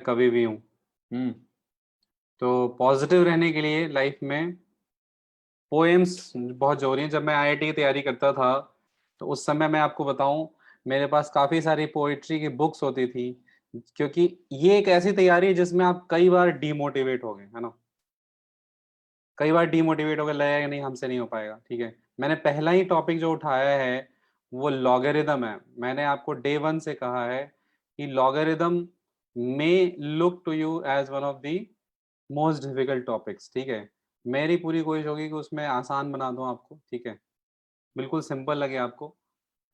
कभी भी हूँ। तो पॉजिटिव रहने के लिए लाइफ में पोएम्स बहुत जरूरी हैं। जब मैं आईआईटी की तैयारी करता था तो उस समय मैं आपको बताऊं, मेरे पास काफी सारी पोइट्री की बुक्स होती थी, क्योंकि ये एक ऐसी तैयारी है जिसमें आप कई बार डीमोटिवेट हो गए, है ना। कई बार डीमोटिवेट हो गए, लगेगा कि नहीं हमसे नहीं हो पाएगा। ठीक है, मैंने पहला ही टॉपिक जो उठाया है वो लॉगरिदम है। मैंने आपको डे वन से कहा है कि logarithm may look to you as one of the most difficult topics. ठीक है, मेरी पूरी कोशिश होगी कि उसमें आसान बना दूं आपको। ठीक है, बिल्कुल सिंपल लगे आपको।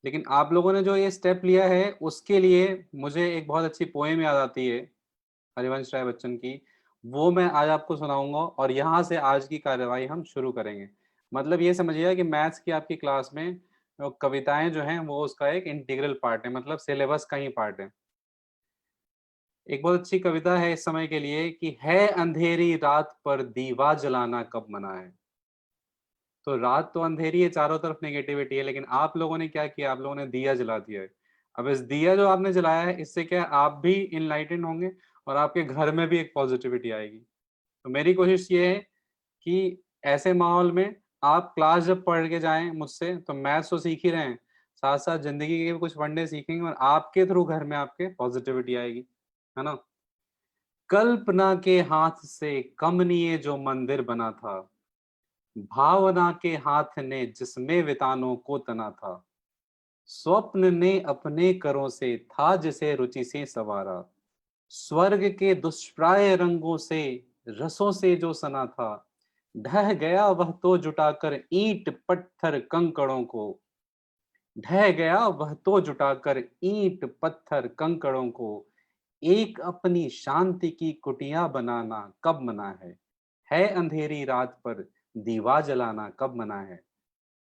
लेकिन आप लोगों ने जो ये स्टेप लिया है उसके लिए मुझे एक बहुत अच्छी पोएम याद आती है हरिवंश राय बच्चन की। वो मैं आज आपको सुनाऊंगा और यहाँ से आज की कार्यवाही हम शुरू करेंगे। मतलब ये समझिएगा कि मैथ्स की आपकी क्लास में कविताएं जो हैं वो उसका एक इंटीग्रल पार्ट है, मतलब सिलेबस का ही पार्ट है। एक बहुत अच्छी कविता है इस समय के लिए कि है अंधेरी रात पर दीवा जलाना कब मना है। तो रात तो अंधेरी है, चारों तरफ नेगेटिविटी है, लेकिन आप लोगों ने क्या किया, आप लोगों ने दिया जला दिया है। अब इस दिया जो आपने जलाया है इससे क्या आप भी इनलाइटेंड होंगे और आपके घर में भी एक पॉजिटिविटी आएगी। तो मेरी कोशिश ये है कि ऐसे माहौल में आप क्लास जब पढ़ के जाएं मुझसे तो मैथ्स तो सीख ही रहे हैं, साथ साथ जिंदगी के भी कुछ वनडे सीखेंगे और आपके थ्रू घर में आपके पॉजिटिविटी आएगी, है ना। कल्पना के हाथ से कमनीय जो मंदिर बना था, भावना के हाथ ने जिसमें वितानों को तना था, स्वप्न ने अपने करों से था जिसे रुचि से संवारा, स्वर्ग के दुष्प्राय रंगों से रसों से जो सना था, ढह गया वह तो जुटाकर ईंट पत्थर कंकड़ों को, ढह गया वह तो जुटाकर ईंट पत्थर कंकड़ों को, एक अपनी शांति की कुटिया बनाना कब मना है अंधेरी रात पर दीवा जलाना कब मना है।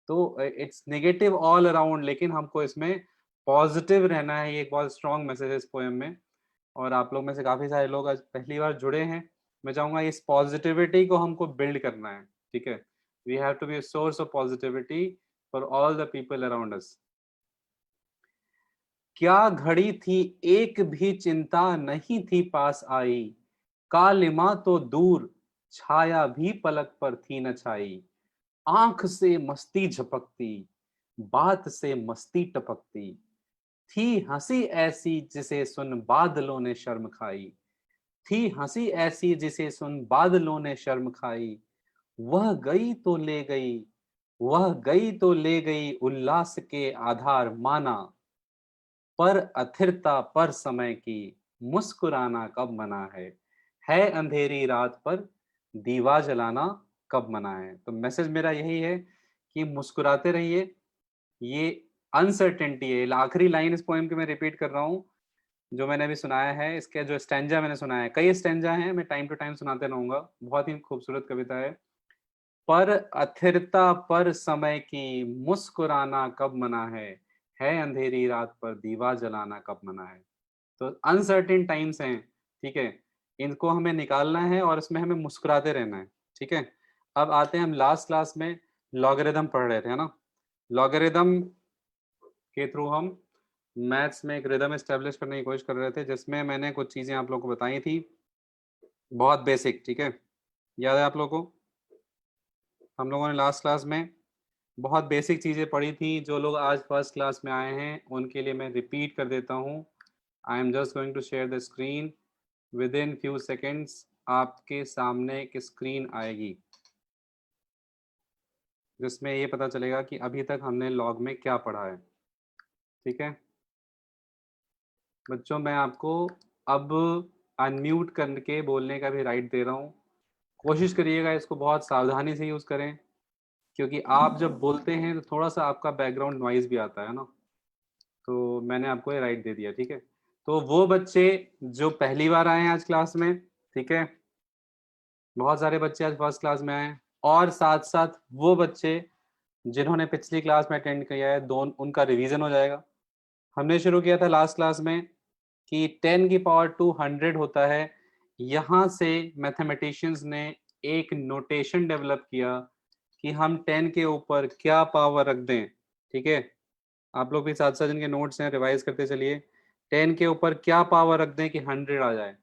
तो इट्स नेगेटिव ऑल अराउंड, लेकिन हमको इसमें पॉजिटिव रहना है। ये एक बहुत स्ट्रॉन्ग मैसेज है इस पोएम में। और आप लोग में से काफी सारे लोग आज पहली बार जुड़े हैं। मैं चाहूंगा इस पॉजिटिविटी को हमको बिल्ड करना है। ठीक है, we have to be a source of positivity for all the people around us. क्या घड़ी थी एक भी चिंता नहीं थी पास आई, कालिमा तो दूर छाया भी पलक पर थी न छाई, आंख से मस्ती झपकती बात से मस्ती टपकती, थी हंसी ऐसी जिसे सुन बादलों ने शर्म खाई, थी हंसी ऐसी जिसे सुन बादलों ने शर्म खाई, वह गई तो ले गई, वह गई तो ले गई उल्लास के आधार माना, पर अथिरता पर समय की मुस्कुराना कब मना है अंधेरी रात पर दीवा जलाना कब मना है। तो मैसेज मेरा यही है कि मुस्कुराते रहिए। ये अनसर्टेनिटी है। आखिरी लाइन इस पोएम की मैं रिपीट कर रहा हूँ जो मैंने अभी सुनाया है। इसके जो स्टैंजा मैंने सुनाया है, कई स्टैंजा हैं, मैं टाइम टू टाइम सुनाते रहूंगा। बहुत ही खूबसूरत कविता है। पर अथिरता पर समय की मुस्कुराना कब मना है अंधेरी रात पर दीवा जलाना कब मना है। तो अनसर्टेन टाइम्स हैं, ठीक है, इनको हमें निकालना है और इसमें हमें मुस्कुराते रहना है। ठीक है, अब आते हैं हम लास्ट क्लास में लॉगरिदम पढ़ रहे थे, है ना। लॉगरिदम के थ्रू हम मैथ्स में एक रिदम एस्टेब्लिश करने की कोशिश कर रहे थे, जिसमें मैंने कुछ चीजें आप लोगों को बताई थी, बहुत बेसिक। ठीक है, याद है आप लोगों को, हम लोगों ने लास्ट क्लास में बहुत बेसिक चीजें पढ़ी थी। जो लोग आज फर्स्ट क्लास में आए हैं उनके लिए मैं रिपीट कर देता हूँ। I am just going to share the screen. Within few seconds आपके सामने एक स्क्रीन आएगी जिसमें ये पता चलेगा कि अभी तक हमने लॉग में क्या पढ़ा है। ठीक है बच्चों, मैं आपको अब अनम्यूट करके बोलने का भी राइट दे रहा हूँ। कोशिश करिएगा इसको बहुत सावधानी से यूज़ करें, क्योंकि आप जब बोलते हैं तो थोड़ा सा आपका बैकग्राउंड नॉइज भी आता है ना। तो मैंने आपको ये राइट दे दिया। ठीक है, तो वो बच्चे जो पहली बार आए हैं आज क्लास में, ठीक है, बहुत सारे बच्चे आज फर्स्ट क्लास में आए हैं, और साथ साथ वो बच्चे जिन्होंने पिछली क्लास में अटेंड किया है, दोनों उनका रिवीजन हो जाएगा। हमने शुरू किया था लास्ट क्लास में कि 10 की पावर 200 होता है। यहाँ से मैथमेटिशियंस ने एक नोटेशन डेवलप किया कि हम 10 के ऊपर क्या पावर रख दें। ठीक है, आप लोग भी साथ साथ इनके नोट्स हैं, रिवाइज करते चलिए। 10 के ऊपर क्या पावर रख दें कि 100 आ जाए।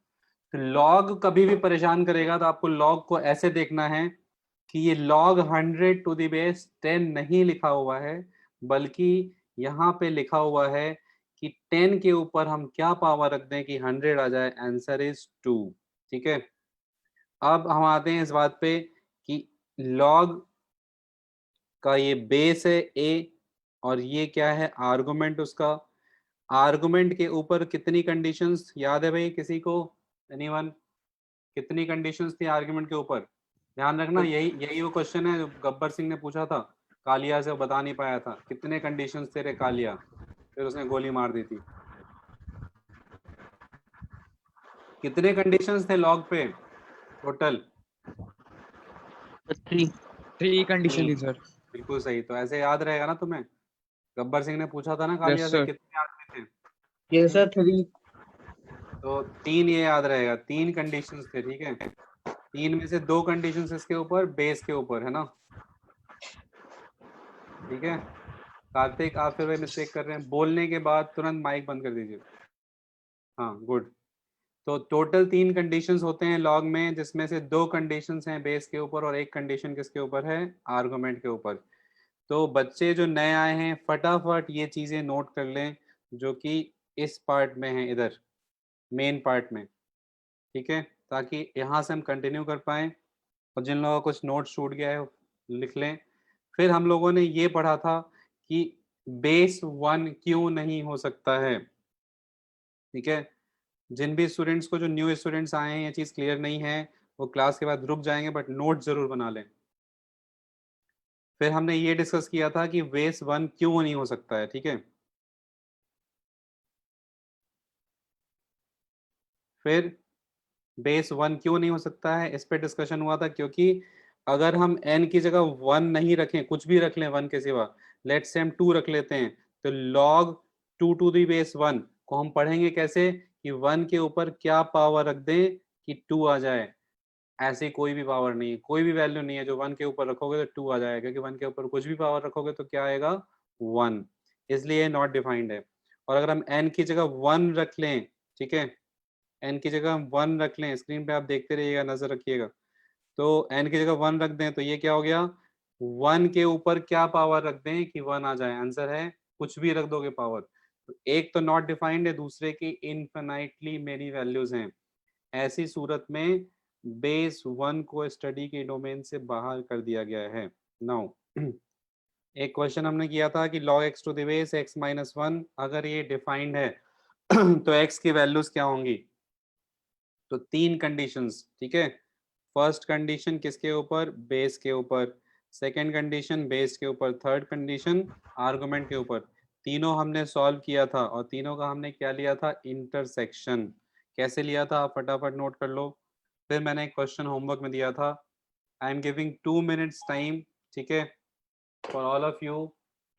तो लॉग कभी भी परेशान करेगा तो आपको लॉग को ऐसे देखना है कि ये log 100 टू द बेस 10 नहीं लिखा हुआ है, बल्कि यहाँ पे लिखा हुआ है कि 10 के ऊपर हम क्या पावर रख दें कि 100 आ जाए। Answer is 2। ठीक है, अब हम आते हैं इस बात पे कि log का ये बेस है a और ये क्या है, आर्गुमेंट उसका। आर्गुमेंट के ऊपर कितनी कंडीशंस याद है भाई किसी को? एनीवन? कितनी कंडीशंस थी आर्गुमेंट के ऊपर? ध्यान रखना, यही यही वो क्वेश्चन है जो गब्बर सिंह ने पूछा था कालिया से, वो बता नहीं पाया था कितने कंडीशंस थे रे कालिया, फिर उसने गोली मार दी थी। कितने कंडीशंस थे लॉग पे टोटल? 3 कंडीशन थी सर। बिल्कुल सही, तो ऐसे याद रहेगा ना तुम्हें। गब्बर सिंह ने पूछा था ना कालिया यस से सर। कितने आदमी थे, यस सर 3। तो 3 ये याद रहेगा, 3 कंडीशंस थे। ठीक है, 3 में से 2 कंडीशंस इसके ऊपर, बेस के ऊपर, है ना। ठीक है कार्तिक, आप फिर मिस्टेक कर रहे हैं, बोलने के बाद तुरंत माइक बंद कर दीजिए। हाँ गुड। तो टोटल 3 कंडीशंस होते हैं लॉग में, जिसमें से 2 कंडीशंस हैं बेस के ऊपर और 1 कंडीशन किसके ऊपर है, आर्गुमेंट के ऊपर। तो बच्चे जो नए आए हैं फटाफट ये चीजें नोट कर लें जो कि इस पार्ट में है, इधर मेन पार्ट में। ठीक है, ताकि यहाँ से हम कंटिन्यू कर पाए, और जिन लोगों का कुछ नोट छूट गया है लिख लें। फिर हम लोगों ने ये पढ़ा था कि बेस 1 क्यों नहीं हो सकता है। ठीक है, जिन भी स्टूडेंट्स को, जो न्यू स्टूडेंट्स आए हैं, ये चीज क्लियर नहीं है, वो क्लास के बाद रुक जाएंगे, बट नोट जरूर बना लें। फिर हमने ये डिस्कस किया था कि बेस 1 क्यों नहीं हो सकता है। ठीक है, फिर बेस 1 क्यों नहीं हो सकता है इस पे डिस्कशन हुआ था, क्योंकि अगर हम n की जगह 1 नहीं रखें, कुछ भी रख लें 1 के सिवा, लेट्स से हम 2 रख लेते हैं, तो log 2 टू दी बेस 1 को हम पढ़ेंगे कैसे कि 1 के ऊपर क्या पावर रख दें कि 2 आ जाए। ऐसी कोई भी पावर नहीं है, कोई भी वैल्यू नहीं है जो 1 के ऊपर रखोगे तो 2 आ जाएगा, क्योंकि 1 के ऊपर कुछ भी पावर रखोगे तो क्या आएगा, 1। इसलिए नॉट डिफाइंड है। और अगर हम n की जगह 1 रख लें, ठीक है, n की जगह हम 1 रख लें, स्क्रीन पे आप देखते रहिएगा, नजर रखिएगा, तो n की जगह 1 रख दें तो ये क्या हो गया, 1 के ऊपर क्या पावर रख दें कि 1 आ जाए। आंसर है कुछ भी रख दोगे पावर। तो एक तो नॉट डिफाइंड है, दूसरे की इनफिनाइटली मेनी वैल्यूज हैं। ऐसी सूरत में बेस 1 को स्टडी के डोमेन से बाहर कर दिया गया है। नाउ एक क्वेश्चन हमने किया था कि log x to the base x minus 1 अगर ये डिफाइंड है तो x की वैल्यूज क्या होंगी। तो 3 कंडीशंस, ठीक है। फर्स्ट कंडीशन किसके ऊपर, बेस के ऊपर। सेकंड कंडीशन बेस के ऊपर। थर्ड कंडीशन आर्गुमेंट के ऊपर। तीनों हमने सॉल्व किया था और तीनों का हमने क्या लिया था, इंटरसेक्शन। कैसे लिया था आप फटाफट नोट कर लो। फिर मैंने एक क्वेश्चन होमवर्क में दिया था, I am giving 2 minutes time, ठीक है, for all of you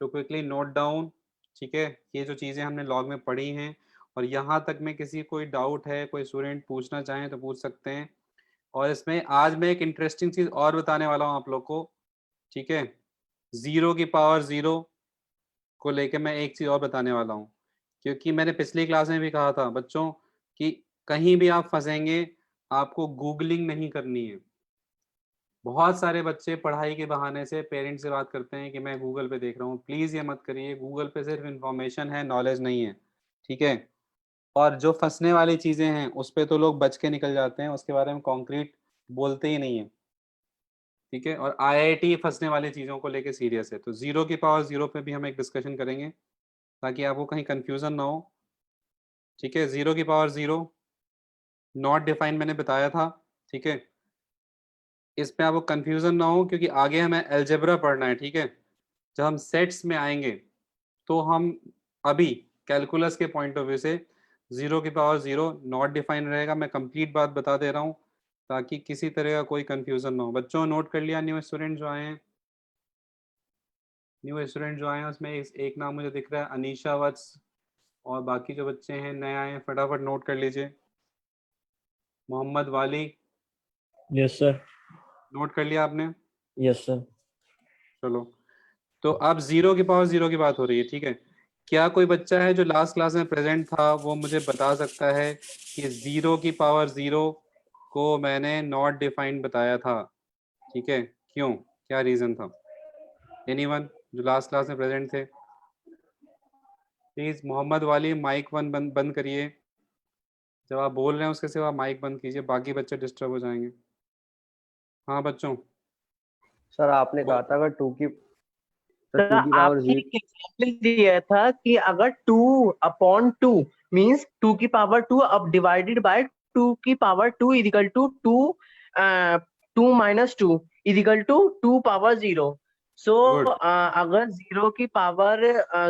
to quickly note down. ठीक है, ये जो चीज़ें हमने लॉग में पढ़ी हैं, और यहाँ तक में किसी कोई डाउट है, कोई स्टूडेंट पूछना चाहें तो पूछ सकते हैं। और इसमें आज मैं एक इंटरेस्टिंग चीज और बताने वाला हूँ आप लोग को। ठीक है, 0 की पावर 0 को लेके मैं एक चीज और बताने वाला हूँ, क्योंकि मैंने पिछली क्लास में भी कहा था बच्चों कि कहीं भी आप फंसेंगे आपको गूगलिंग नहीं करनी है। बहुत सारे बच्चे पढ़ाई के बहाने से पेरेंट्स से बात करते हैं कि मैं गूगल पे देख रहा हूँ। प्लीज ये मत करिए, गूगल पे सिर्फ इंफॉर्मेशन है, नॉलेज नहीं है। ठीक है, और जो फंसने वाली चीजें हैं उस पे तो लोग बच के निकल जाते हैं, उसके बारे में कॉन्क्रीट बोलते ही नहीं है। ठीक है, और आईआईटी फंसने वाली चीजों को लेके सीरियस है। तो 0 की पावर 0 पे भी हम एक डिस्कशन करेंगे ताकि आपको कहीं कंफ्यूजन ना हो। ठीक है, 0 की पावर 0 नॉट डिफाइंड मैंने बताया था। ठीक है, इसमें आपको कंफ्यूजन ना हो क्योंकि आगे हमें अलजेब्रा पढ़ना है। ठीक है, जब हम सेट्स में आएंगे तो हम अभी कैलकुलस के पॉइंट ऑफ व्यू से 0 की पावर 0 नॉट डिफाइंड रहेगा। मैं कंप्लीट बात बता दे रहा हूँ ताकि किसी तरह का कोई कंफ्यूजन ना हो। बच्चों नोट कर लिया, न्यू स्टूडेंट जो आए हैं, न्यू स्टूडेंट जो आए हैं उसमें एक नाम मुझे दिख रहा है अनीशा वत्स, और बाकी जो बच्चे हैं नए आए हैं फटाफट नोट कर लीजिए। मोहम्मद वाली, यस सर। नोट कर लिया आपने? Yes sir. चलो, तो अब 0 की पावर 0 की बात हो रही है। ठीक है, क्या कोई बच्चा है जो लास्ट क्लास में प्रेजेंट था, वो मुझे बता सकता है कि 0 की पावर 0 को मैंने नॉट डिफाइंड बताया था? ठीक है, क्यों, क्या रीजन था? एनीवन जो लास्ट क्लास में प्रेजेंट थे? प्लीज मोहम्मद वाली माइक बंद करिए, जब आप बोल रहे हैं उसके सिवा माइक बंद कीजिए, बाकी बच्चे डिस्टर्ब हो जाएंगे। हाँ बच्चों, सर आपने कहा था अगर सर टू की पावर आपने एक एग्जाम्पल दिया था कि अगर 2/2 मींस 2 की पावर 2 अब डिवाइडेड बाय 2 की power 2 is equal to 2 minus 2 is equal to 2 power 0। So good. अगर 0 की पावर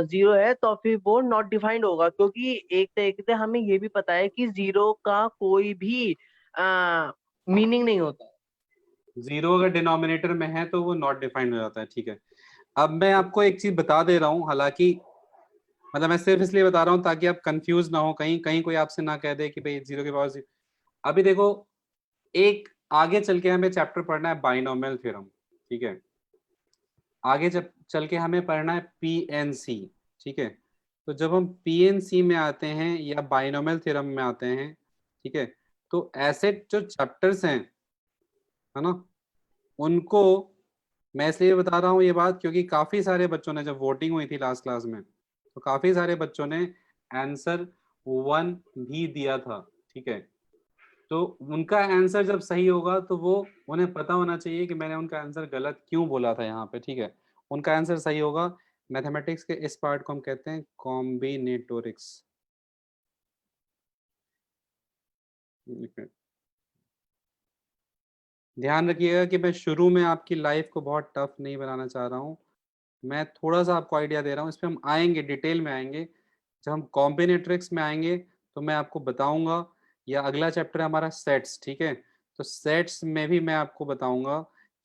0 है तो फिर वो नॉट डिफाइंड होगा, क्योंकि एक तरीके से हमें ये भी पता है कि 0 का कोई भी मीनिंग नहीं होता। 0 अगर डिनोमिनेटर में है तो वो नॉट डिफाइंड हो जाता है। ठीक है, अब मैं आपको एक चीज बता दे रहा हूँ, हालांकि मतलब मैं सिर्फ इसलिए बता रहा हूँ ताकि आप कंफ्यूज ना हो, कहीं कहीं कोई आपसे ना कह दे कि भाई 0 के पावर 0। अभी देखो, एक आगे चल के हमें चैप्टर पढ़ना है बाइनोमियल थ्योरम। ठीक है, आगे जब चल के हमें पढ़ना है पीएनसी। ठीक है, तो जब हम पीएनसी में आते हैं या बाइनोमियल थ्योरम में आते हैं, ठीक है, तो ऐसे जो चैप्टर्स हैं, है ना, उनको मैं इसलिए बता रहा हूँ ये बात क्योंकि काफी सारे बच्चों ने, जब वोटिंग हुई थी लास्ट क्लास में, तो काफी सारे बच्चों ने आंसर 1 भी दिया था। ठीक है, तो उनका आंसर जब सही होगा तो वो, उन्हें पता होना चाहिए कि मैंने उनका आंसर गलत क्यों बोला था यहाँ पे। ठीक है, उनका आंसर सही होगा। मैथमेटिक्स के इस पार्ट को हम कहते हैं कॉम्बिनेटोरिक्स। ध्यान रखिएगा कि मैं शुरू में आपकी लाइफ को बहुत टफ नहीं बनाना चाह रहा हूँ, मैं थोड़ा सा आपको आइडिया दे रहा हूँ। इस पर हम आएंगे, डिटेल में आएंगे, जब हम कॉम्बिनेट्रिक्स में आएंगे तो मैं आपको बताऊंगा, या अगला चैप्टर है हमारा सेट्स। ठीक है, तो सेट्स में भी मैं आपको बताऊंगा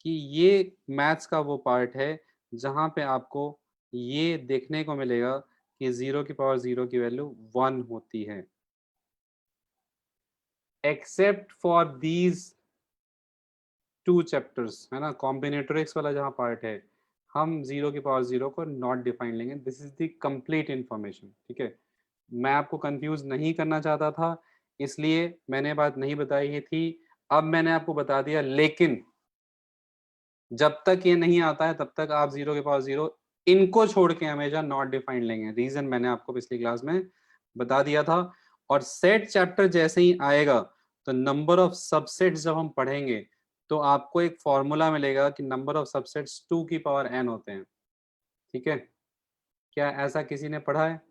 कि ये मैथ्स का वो पार्ट है जहाँ पे आपको ये देखने को मिलेगा कि 0 की पावर 0 की वैल्यू 1 होती है, एक्सेप्ट फॉर दीज 2 चैप्टर्स, है ना। कॉम्बिनेटोरिक्स वाला जहाँ पार्ट है, हम 0 की पावर 0 को नॉट डिफाइन लेंगे। This is the complete information. ठीक है, मैं आपको कंफ्यूज नहीं करना चाहता था, इसलिए मैंने बात नहीं बताई ही थी, अब मैंने आपको बता दिया। लेकिन जब तक ये नहीं आता है तब तक आप 0 के पावर 0 इनको छोड़ के हमेशा नॉट डिफाइंड लेंगे। रीजन मैंने आपको पिछली क्लास में बता दिया था। और सेट चैप्टर जैसे ही आएगा तो नंबर ऑफ सबसेट्स जब हम पढ़ेंगे तो आपको एक फॉर्मूला मिलेगा कि नंबर ऑफ सबसेट्स 2 की पावर n होते हैं। ठीक है, क्या ऐसा किसी ने पढ़ा है?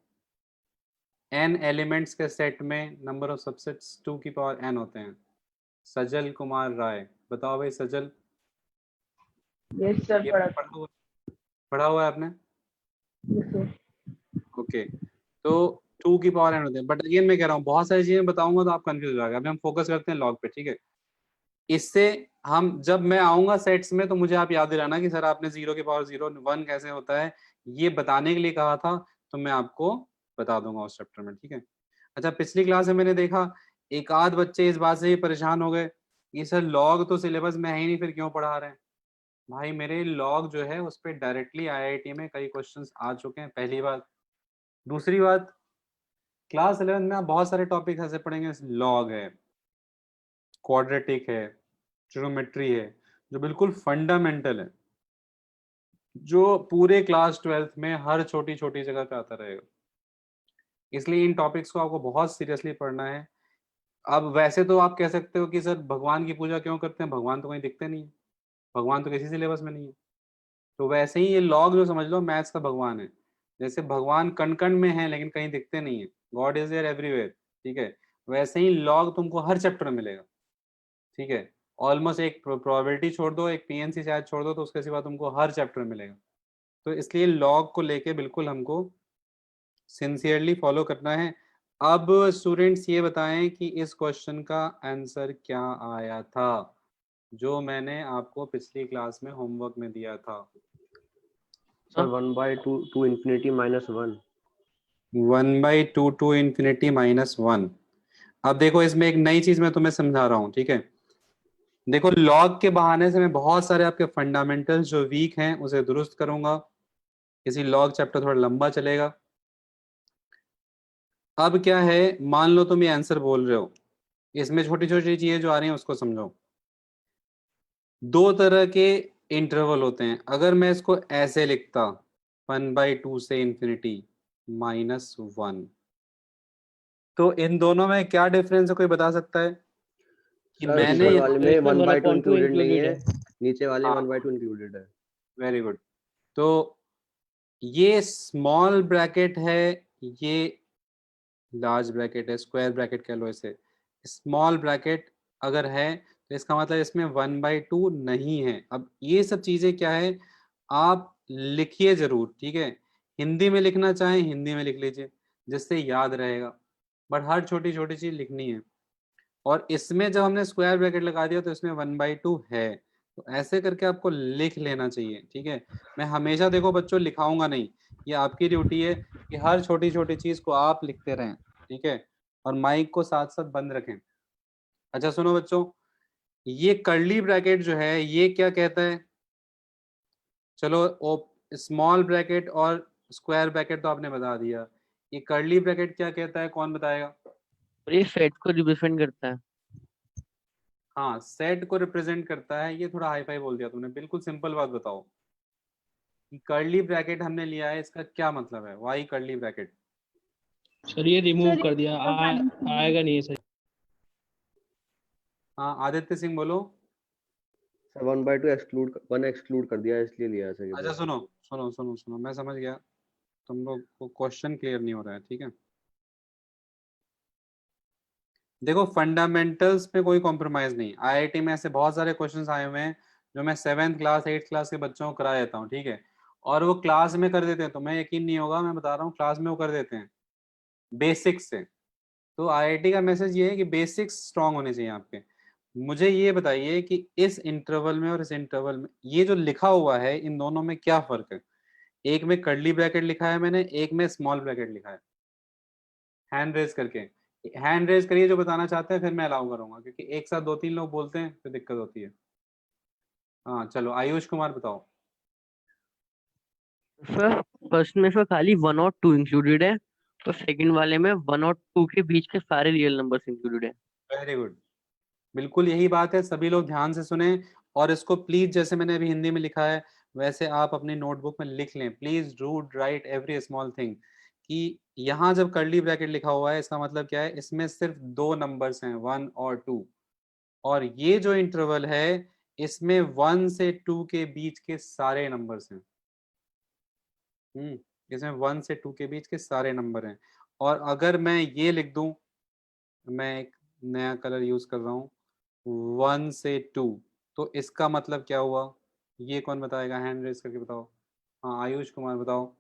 n एलिमेंट्स के सेट में नंबर ऑफ सबसेट्स 2 की पावर n होते हैं। सजल कुमार राय, बताओ भाई सजल, यस सर, ये पढ़ा। पढ़ा हुआ है आपने? Yes, sir. ओके, तो 2 की पावर n होते हैं। बट अगेन मैं कह रहा हूँ बहुत सारी चीजें बताऊंगा तो आप कंफ्यूज हो जाएगा। अभी हम फोकस करते हैं लॉग पे। ठीक है, इससे हम, जब मैं आऊंगा सेट्स में तो मुझे आप याद दिलाना कि सर आपने 0 की पावर 0 1 कैसे होता है, ये बताने के लिए कहा था, तो मैं आपको बता दूंगा उस चैप्टर में। ठीक है, अच्छा, पिछली क्लास में मैंने देखा एक आध बच्चे इस बात से ही परेशान हो गए कि सर लॉग तो सिलेबस में है ही नहीं, फिर क्यों पढ़ा रहे हैं? भाई मेरे लॉग जो है उस पर डायरेक्टली आईआईटी में कई क्वेश्चंस आ चुके हैं, पहली बात। दूसरी बात, क्लास 11 में आप बहुत सारे टॉपिक ऐसे पढ़ेंगे, लॉग है, क्वाड्रेटिक है, ट्रिग्नोमेट्री है, जो बिल्कुल फंडामेंटल है, जो पूरे क्लास 12th में हर छोटी छोटी जगह पे आता रहेगा। इसलिए इन टॉपिक्स को आपको बहुत सीरियसली पढ़ना है। अब वैसे तो आप कह सकते हो कि सर भगवान की पूजा क्यों करते हैं, भगवान तो कहीं दिखते नहीं है, भगवान तो किसी सिलेबस में नहीं है। तो वैसे ही ये लॉग जो समझ लो मैथ्स का भगवान है। जैसे भगवान कण कण में है लेकिन कहीं दिखते नहीं है, गॉड इज देयर एवरीवेयर। ठीक है, वैसे ही लॉग तुमको हर चैप्टर में मिलेगा। ठीक है, ऑलमोस्ट एक प्रोबेबिलिटी छोड़ दो, एक पीएनसी शायद छोड़ दो, तो उसके सिवा तुमको हर चैप्टर में मिलेगा। तो इसलिए लॉग को लेके बिल्कुल हमको सिंसियरली फॉलो करना है। अब स्टूडेंट्स ये बताएं कि इस क्वेश्चन का आंसर क्या आया था जो मैंने आपको पिछली क्लास में होमवर्क में दिया था। Sir 1/2 to infinity -1। 1/2 to infinity -1। अब देखो इसमें एक नई चीज मैं तुम्हें समझा रहा हूँ। ठीक है, देखो लॉग के बहाने से मैं बहुत सारे आपके फंडामेंटल्स जो वीक हैं उसे दुरुस्त करूंगा। इसी लॉग चैप्टर थोड़ा लंबा चलेगा, अब क्या है, मान लो तुम ये आंसर बोल रहे हो, इसमें छोटी छोटी चीजें जो आ रही हैं उसको समझो। दो तरह के इंटरवल होते हैं। अगर मैं इसको ऐसे लिखता 1/2 से इंफिनिटी -1, तो इन दोनों में क्या डिफरेंस है, कोई बता सकता है? कि सर मैंने ऊपर ये, वाले में इसमें 1/2 1/2 इंक्लूडेड नहीं इंक्लूडेड है, है। नीचे वाले में हाँ 1/2 इंक्लूडेड है। Very good. तो ये स्मॉल ब्रैकेट है, ये लार्ज ब्रैकेट है, स्क्वायर ब्रैकेट कह लो इसे। स्मॉल ब्रैकेट अगर है तो इसका मतलब इसमें 1/2 नहीं है। अब ये सब चीजें क्या है, आप लिखिए जरूर, ठीक है। हिंदी में लिखना चाहें हिंदी में लिख लीजिए, जिससे याद रहेगा, बट हर छोटी छोटी चीज लिखनी है। और इसमें जब हमने स्क्वायर ब्रैकेट लगा दिया तो इसमें 1/2 है, तो ऐसे करके आपको लिख लेना चाहिए, ठीक है। मैं हमेशा, देखो बच्चों, लिखाऊंगा नहीं, ये आपकी ड्यूटी है कि हर छोटी छोटी चीज को आप लिखते रहें, ठीक है। और माइक को साथ साथ बंद रखें। अच्छा सुनो बच्चों, ये कर्ली ब्रैकेट जो है ये क्या कहता है? चलो, स्मॉल ब्रैकेट और स्क्वायर ब्रैकेट तो आपने बता दिया, ये कर्ली ब्रैकेट क्या कहता है, कौन बताएगा? और ये सेट को रिप्रेजेंट करता है। हाँ, सेट को रिप्रेजेंट करता है। ये थोड़ा हाई फाई बोल दिया तुमने, बिल्कुल सिंपल बात बताओ कि कर्ली ब्रैकेट हमने लिया है, इसका क्या मतलब है, वाई कर्ली ब्रैकेट? सर ये रिमूव कर दिया, आएगा नहीं सर। हाँ आदित्य सिंह बोलो। सर 1/2 एक्सक्लूड कर दिया, इसलिए लिया है सर ये अच्छा ब्रैकेट। सुनो सुनो सुनो सुनो, मैं समझ गया, तुम लोग को क्वेश्चन क्लियर नहीं हो रहा है, ठीक है। देखो, फंडामेंटल्स पे कोई कॉम्प्रोमाइज नहीं। आईआईटी में ऐसे बहुत सारे क्वेश्चंस आए हुए हैं जो मैं 7th क्लास 8th क्लास के बच्चों को करा देता हूँ, ठीक है। और वो क्लास में कर देते हैं, तो मैं यकीन नहीं होगा, मैं बता रहा हूँ, क्लास में वो कर देते हैं बेसिक्स से। तो आईआईटी का मैसेज ये है कि बेसिक्स स्ट्रांग होने चाहिए आपके। मुझे ये बताइए कि इस इंटरवल में और इस इंटरवल में ये जो लिखा हुआ है, इन दोनों में क्या फर्क है? एक में कर्ली ब्रैकेट लिखा है मैंने, एक में स्मॉल ब्रैकेट लिखा है। हैंड रेज करके, हैंड रेज करिए जो बताना चाहते हैं, फिर मैं अलाउ करूंगा, क्योंकि एक साथ 2-3 लोग बोलते हैं तो दिक्कत होती है। हाँ चलो, आयुष कुमार बताओ। सर फर्स्ट में सर खाली 1 और 2 इंक्लूडेड है, तो सेकंड वाले में 1 और 2 के बीच के सारे रियल नंबर्स इंक्लूडेड है। वेरी गुड, बिल्कुल यही बात है, सभी लोग ध्यान से सुने। और इसको प्लीज, जैसे मैंने अभी हिंदी में लिखा है वैसे आप अपनी नोटबुक में लिख लें, please do right every small thing. कि यहाँ जब कर्ली ब्रैकेट लिखा हुआ है, इसका मतलब क्या है, इसमें सिर्फ दो नंबर्स हैं, 1 और 2। और ये जो इंटरवल है, इसमें 1 से 2 के बीच के सारे नंबर्स हैं। इसमें 1 से 2 के बीच के सारे नंबर हैं। और अगर मैं ये लिख दूं, मैं एक नया कलर यूज कर रहा हूँ, 1 से 2, तो इसका मतलब क्या हुआ? ये कौन बताएगा, हैंड रेज करके बताओ। हाँ आयुष कुमार बताओ।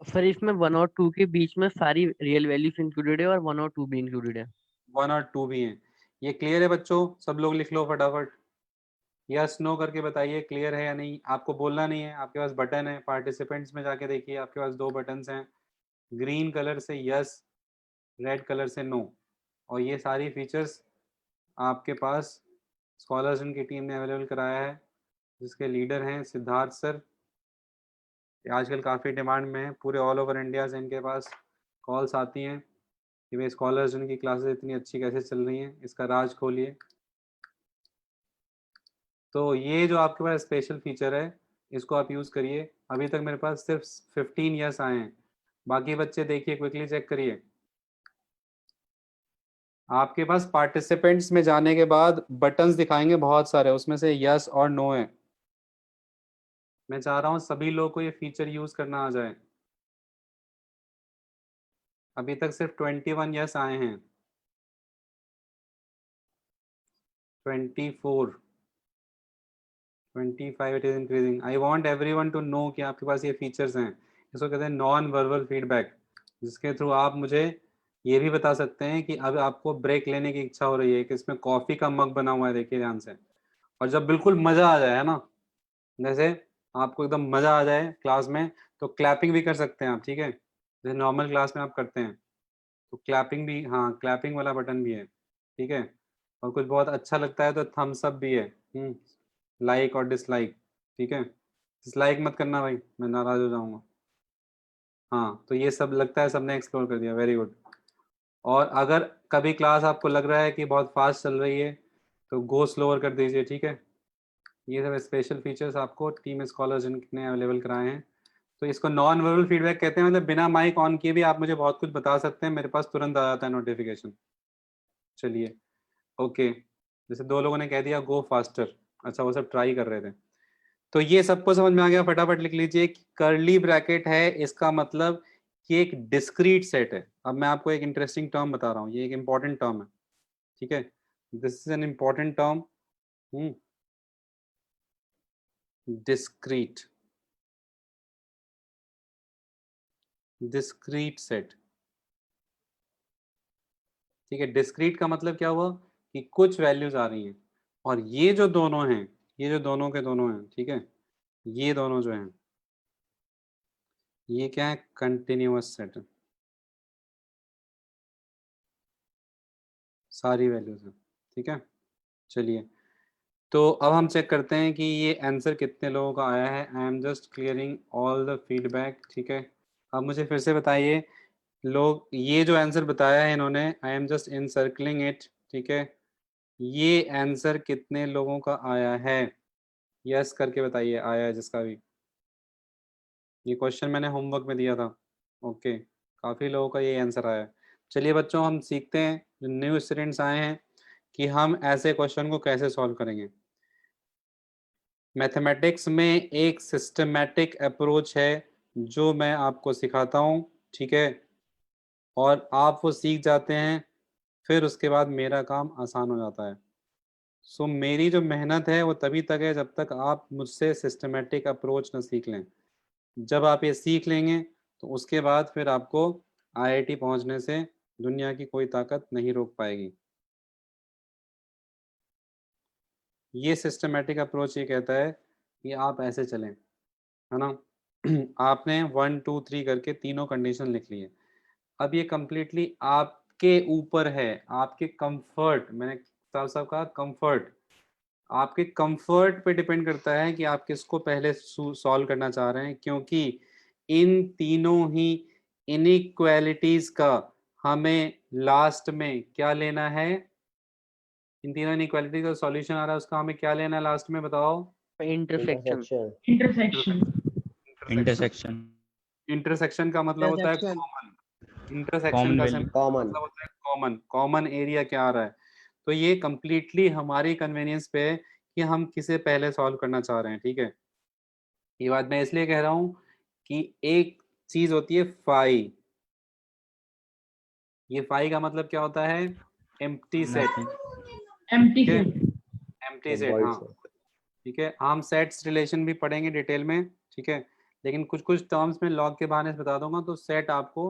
सर इसमें 1 और 2 के बीच में सारी रियल वैल्यूज इंक्लूडेड है और 1 और 2 भी इंक्लूडेड है। 1 और 2 भी हैं। ये क्लियर है बच्चों? सब लोग लिख लो फटाफट, यस नो करके बताइए क्लियर है या नहीं। आपको बोलना नहीं है, आपके पास बटन है, पार्टिसिपेंट्स में जाके देखिए, आपके पास दो बटन्स हैं, ग्रीन कलर से यस, रेड कलर से नो। और ये सारी फीचर्स आपके पास स्कॉलर्स की टीम ने अवेलेबल कराया है, जिसके लीडर हैं सिद्धार्थ सर। आजकल काफ़ी डिमांड में है, पूरे ऑल ओवर इंडिया से इनके पास कॉल्स आती हैं कि भाई स्कॉलर्स की क्लासेस इतनी अच्छी कैसे चल रही हैं, इसका राज खोलिए। तो ये जो आपके पास स्पेशल फीचर है, इसको आप यूज़ करिए। अभी तक मेरे पास सिर्फ 15 ईयर्स आए हैं, बाकी बच्चे देखिए, क्विकली चेक करिए। आपके पास पार्टिसिपेंट्स में जाने के बाद बटन्स दिखाएंगे बहुत सारे, उसमें से यस और नो है। मैं चाह रहा हूँ सभी लोग को ये फीचर यूज़ करना आ जाए। अभी तक सिर्फ 21 यस आए हैं, 24, 25, it is increasing. I want everyone to know कि आपके पास ये फीचर्स हैं। इसको कहते हैं नॉन वर्बल फीडबैक, जिसके थ्रू आप मुझे ये भी बता सकते हैं कि अब आपको ब्रेक लेने की इच्छा हो रही है, कि इसमें कॉफी का मग बना हुआ है, देखिए ध्यान से। और जब बिल्कुल मजा आ जाए, है ना, जैसे आपको एकदम मजा आ जाए क्लास में, तो क्लैपिंग भी कर सकते हैं आप, ठीक है, जैसे नॉर्मल क्लास में आप करते हैं। तो क्लैपिंग भी, हाँ क्लैपिंग वाला बटन भी है, ठीक है। और कुछ बहुत अच्छा लगता है तो थम्स अप भी है, लाइक और डिसलाइक, ठीक है। डिसलाइक मत करना भाई, मैं नाराज हो जाऊंगा। हाँ, तो ये सब लगता है सबने एक्सप्लोर कर दिया, वेरी गुड। और अगर कभी क्लास आपको लग रहा है कि बहुत फास्ट चल रही है तो गो स्लोअर कर दीजिए, ठीक है। ये सब स्पेशल फीचर्स आपको टीम स्कॉलर्स ने अवेलेबल कराए हैं। तो इसको नॉन वर्बल फीडबैक कहते हैं, मतलब बिना माइक ऑन किए भी आप मुझे बहुत कुछ बता सकते हैं, मेरे पास तुरंत आ जाता है नोटिफिकेशन। चलिए, ओके, जैसे 2 लोगों ने कह दिया गो फास्टर, अच्छा वो सब ट्राई कर रहे थे। तो ये सबको समझ में आ गया, फटाफट लिख लीजिए कि कर्ली ब्रैकेट है, इसका मतलब कि एक डिस्क्रीट सेट है। अब मैं आपको एक इंटरेस्टिंग टर्म बता रहा हूँ, ये एक इंपॉर्टेंट टर्म है, ठीक है, this is an important term, discrete, discrete set, ठीक है। डिस्क्रीट का मतलब क्या हुआ कि कुछ वैल्यूज आ रही हैं, और ये जो दोनों हैं, ये जो दोनों के दोनों हैं, ठीक है, ये दोनों जो हैं, ये क्या है, कंटिन्यूअस सेट है, सारी वैल्यूज हैं, ठीक है। चलिए, तो अब हम चेक करते हैं कि ये आंसर कितने लोगों का आया है। आई am just clearing all the feedback, ठीक है। अब मुझे फिर से बताइए, लोग ये जो आंसर बताया है इन्होंने, आई एम जस्ट इनसर्कलिंग इट, ठीक है, ये आंसर कितने लोगों का आया है, यस करके बताइए, आया है जिसका भी। ये क्वेश्चन मैंने होमवर्क में दिया था, ओके, काफ़ी लोगों का ये आंसर आया है। चलिए बच्चों, हम सीखते हैं, जो न्यू स्टूडेंट्स आए हैं, कि हम ऐसे क्वेश्चन को कैसे सॉल्व करेंगे। मैथमेटिक्स में एक सिस्टमैटिक अप्रोच है जो मैं आपको सिखाता हूँ, ठीक है, और आप वो सीख जाते हैं, फिर उसके बाद मेरा काम आसान हो जाता है। सो मेरी जो मेहनत है वो तभी तक है जब तक आप मुझसे सिस्टमैटिक अप्रोच न सीख लें। जब आप ये सीख लेंगे तो उसके बाद फिर आपको आईआईटी पहुंचने से दुनिया की कोई ताकत नहीं रोक पाएगी। ये सिस्टमैटिक अप्रोच ये कहता है कि आप ऐसे चलें, है ना। आपने 1 2 3 करके तीनों कंडीशन लिख ली है। अब ये कंप्लीटली आपके ऊपर है, आपके कंफर्ट, मैंने साफ साफ कहा कंफर्ट, आपके कंफर्ट पे डिपेंड करता है कि आप किसको पहले सॉल्व करना चाह रहे हैं, क्योंकि इन तीनों ही इनइक्वालिटीज का हमें लास्ट में क्या लेना है, इन तीनों इनइक्वालिटीज का सॉल्यूशन आ रहा है, उसका हमें क्या लेना है लास्ट में, बताओ। इंटरसेक्शन। इंटरसेक्शन। इंटरसेक्शन। इंटरसेक्शन का मतलब होता है इंटरसेक्शन। कॉमन, इंटरसेक्शन कॉमन का वैल्यू। कॉमन। मतलब होता है कॉमन, कॉमन एरिया क्या आ रहा है। तो ये कंप्लीटली हमारी कन्वीनियंस पे है कि हम किसे पहले सॉल्व करना चाह रहे हैं, ठीक है। ये बात मैं इसलिए कह रहा हूँ कि एक चीज होती है फाई, ये फाई का मतलब क्या होता है, एम्प्टी सेट, एम्प्टी ठीक है, सेट। एम्प्टी सेट, वॉइड हाँ, से। ठीक है। हम सेट्स रिलेशन भी पढ़ेंगे डिटेल में, ठीक है, लेकिन कुछ कुछ टर्म्स में लॉग के बहाने से बता दूंगा, तो सेट आपको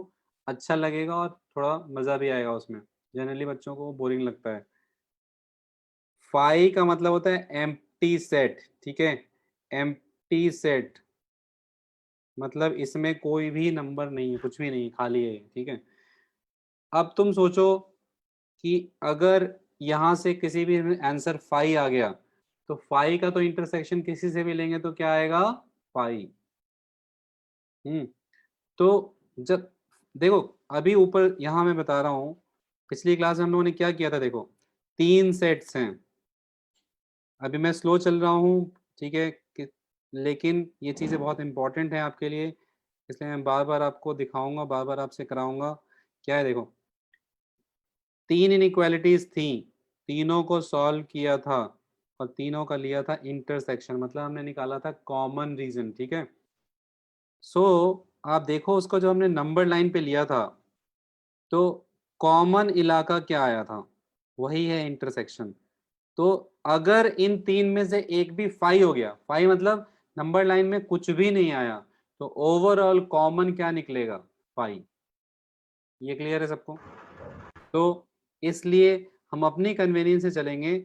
अच्छा लगेगा और थोड़ा मजा भी आएगा उसमें, जनरली बच्चों को बोरिंग लगता है। फाई का मतलब होता है एम्प्टी सेट, ठीक है, एम्प्टी सेट मतलब इसमें कोई भी नंबर नहीं है, कुछ भी नहीं, खाली है, ठीक है। अब तुम सोचो कि अगर यहाँ से किसी भी आंसर फाई आ गया, तो फाई का तो इंटरसेक्शन किसी से भी लेंगे तो क्या आएगा, फाई। तो जब देखो, अभी ऊपर यहाँ मैं बता रहा हूँ, पिछली क्लास में हम लोगों ने क्या किया था, देखो 3 सेट्स हैं, अभी मैं स्लो चल रहा हूँ, ठीक है, लेकिन ये चीज़ें बहुत इंपॉर्टेंट हैं आपके लिए, इसलिए मैं बार बार आपको दिखाऊंगा, बार बार आपसे कराऊंगा। क्या है, देखो 3 इनइक्वालिटीज थी, तीनों को सॉल्व किया था और तीनों का लिया था इंटरसेक्शन, मतलब हमने निकाला था कॉमन रीजन, ठीक है। सो आप देखो, उसको जो हमने नंबर लाइन पे लिया था, तो कॉमन इलाका क्या आया था, वही है इंटरसेक्शन। तो अगर इन 3 में से एक भी फाई हो गया, फाई मतलब नंबर लाइन में कुछ भी नहीं आया, तो ओवरऑल कॉमन क्या निकलेगा, फाई। ये क्लियर है सबको। तो इसलिए हम अपनी कन्वीनियंस से चलेंगे,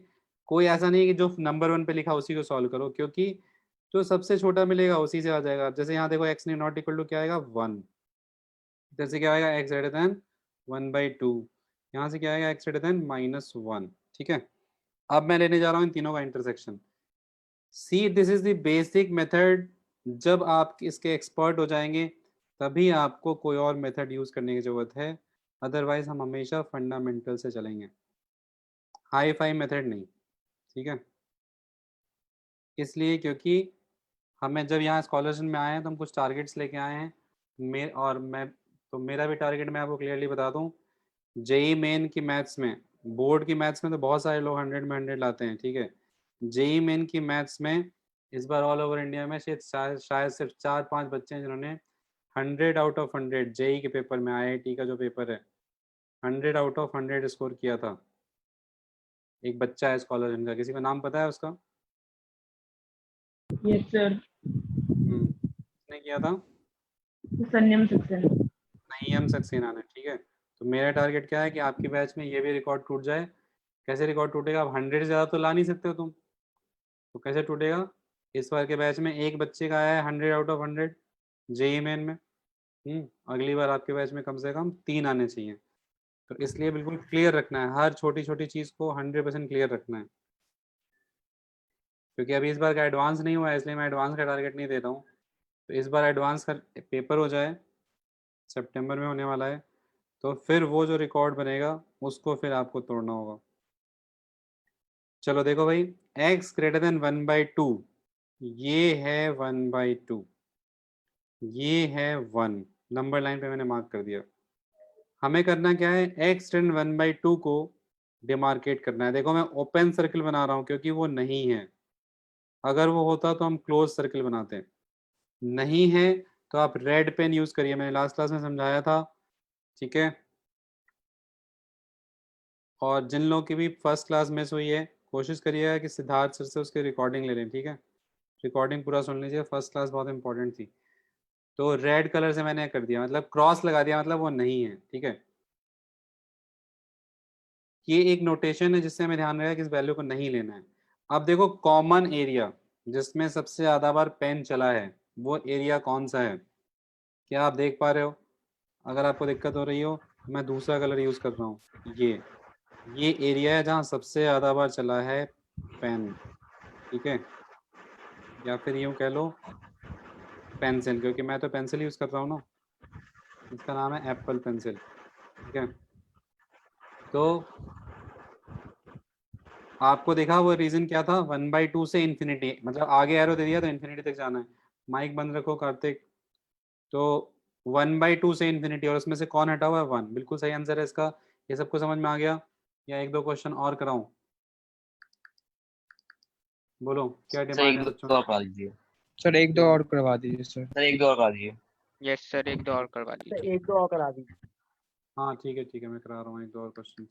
कोई ऐसा नहीं कि जो नंबर 1 पे लिखा उसी को सॉल्व करो, क्योंकि जो सबसे छोटा मिलेगा उसी से आ जाएगा। जैसे यहाँ देखो x नॉट इक्वल टू क्या आएगा, 1, इधर से क्या आएगा, x ग्रेटर देन 1/2, यहाँ से क्या आएगा, x ग्रेटर देन -1, ठीक है। अब मैं लेने जा रहा हूँ इन तीनों का intersection. See this is the basic method, जब आप इसके एक्सपर्ट हो जाएंगे तभी आपको कोई और मेथड यूज करने की जरूरत है, अदरवाइज हम हमेशा फंडामेंटल से चलेंगे, हाई फाई मेथड नहीं। ठीक है, इसलिए क्योंकि हमें जब यहाँ स्कॉलरशिप में आए हैं तो हम कुछ टारगेट्स लेके आए हैं। मेरा भी टारगेट मैं आपको क्लियरली बता दूं, जेई मेन की मैथ्स में, बोर्ड की मैथ्स में तो बहुत सारे लोग 100 में 100 लाते हैं, ठीक है। जेई मेन की मैथ्स में इस बार ऑल ओवर इंडिया में शायद सिर्फ 4-5 बच्चे हैं जिन्होंने 100 आउट ऑफ 100 जेई के पेपर में, आईआईटी का जो पेपर है, 100 आउट ऑफ 100 स्कोर किया था। एक बच्चा है स्कॉलर इनका, किसी का नाम पता है उसका? यस सर, किसने किया था? संयम सक्सेना। नईम सक्सेना ने, ठीक है। तो मेरा टारगेट क्या है कि आपकी बैच में ये भी रिकॉर्ड टूट जाए। कैसे रिकॉर्ड टूटेगा? अब 100 से ज़्यादा तो ला नहीं सकते हो तुम, तो कैसे टूटेगा? इस बार के बैच में एक बच्चे का आया है 100 आउट ऑफ 100 जेई मेन में। अगली बार आपके बैच में कम से कम 3 आने चाहिए। तो इसलिए बिल्कुल क्लियर रखना है, हर छोटी छोटी चीज़ को 100% क्लियर रखना है, क्योंकि अभी इस बार का एडवांस नहीं हुआ है, इसलिए मैं एडवांस का टारगेट नहीं दे रहा हूँ। तो इस बार एडवांस का पेपर हो जाए, सितंबर में होने वाला है, तो फिर वो जो रिकॉर्ड बनेगा उसको फिर आपको तोड़ना होगा। चलो देखो भाई, x ग्रेटर देन 1/2, ये है 1/2, ये है 1, नंबर लाइन पे मैंने मार्क कर दिया। हमें करना क्या है, x टेन 1/2 को डिमार्केट करना है। देखो मैं ओपन सर्कल बना रहा हूँ क्योंकि वो नहीं है, अगर वो होता तो हम क्लोज सर्कल बनाते हैं, नहीं है तो आप रेड पेन यूज करिए, मैंने लास्ट क्लास में समझाया था, ठीक है। और जिन लोगों की भी फर्स्ट क्लास मिस हुई है, कोशिश करिएगा कि सिद्धार्थ सर से उसकी रिकॉर्डिंग ले लें, ठीक है। रिकॉर्डिंग पूरा सुन लीजिए, फर्स्ट क्लास बहुत इंपॉर्टेंट थी। तो रेड कलर से मैंने कर दिया, मतलब क्रॉस लगा दिया, मतलब वो नहीं है, ठीक है। ये एक नोटेशन है जिससे हमें ध्यान रखा कि इस वैल्यू को नहीं लेना है। अब देखो कॉमन एरिया जिसमें सबसे ज्यादा बार पेन चला है, वो एरिया कौन सा है? क्या आप देख पा रहे हो? अगर आपको दिक्कत हो रही हो, मैं दूसरा कलर यूज कर रहा हूँ, ये एरिया है जहाँ सबसे ज्यादा बार चला है पेन, ठीक है। या फिर यूं कह लो पेंसिल, क्योंकि मैं तो पेंसिल यूज कर रहा हूँ ना, इसका नाम है एप्पल पेंसिल, ठीक है। तो आपको देखा वो रीजन क्या था, 1/2 से इन्फिनिटी, मतलब आगे एरो दे दिया तो इन्फिनिटी तक जाना है। माइक बंद रखो कार्तिक। तो 1/2 से इन्फिनिटी, और उसमें से कौन हटा हुआ है? 1, बिल्कुल सही आंसर है इसका। ये सबको समझ में आ गया? या एक दो क्वेश्चन और कराऊं? बोलो क्या सर एक डिमांड है दो बच्चों और की? करा दीजिए। सर एक दो और करवा दीजिए सर। सर एक दो और करा दीजिए। यस सर, एक दो और करवा तो दीजिए। एक दो और करा दीजिए। हाँ ठीक है मैं करा रहा हूँ एक दो और क्वेश्चन।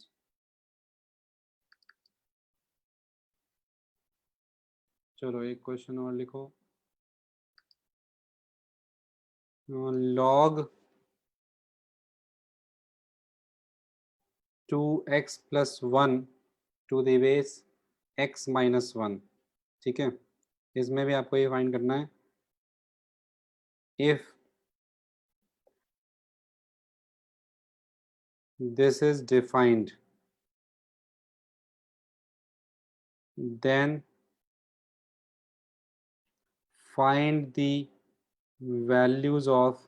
चलो एक क्वेश्चन और लिखो। Log 2x+1 to the base x-1, ठीक है। इसमें भी आपको ये फाइंड करना है, if this is defined then find the values of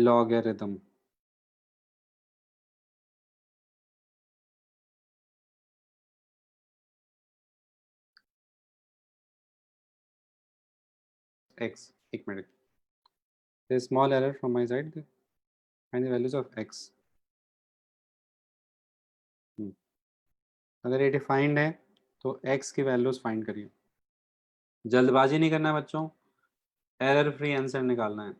logarithm। x, एक minute, there's small error from my side, find the values of x। अगर ये डिफाइंड है तो x की वैल्यूज फाइंड करिए, जल्दबाजी नहीं करना है बच्चों, एरर फ्री आंसर निकालना है।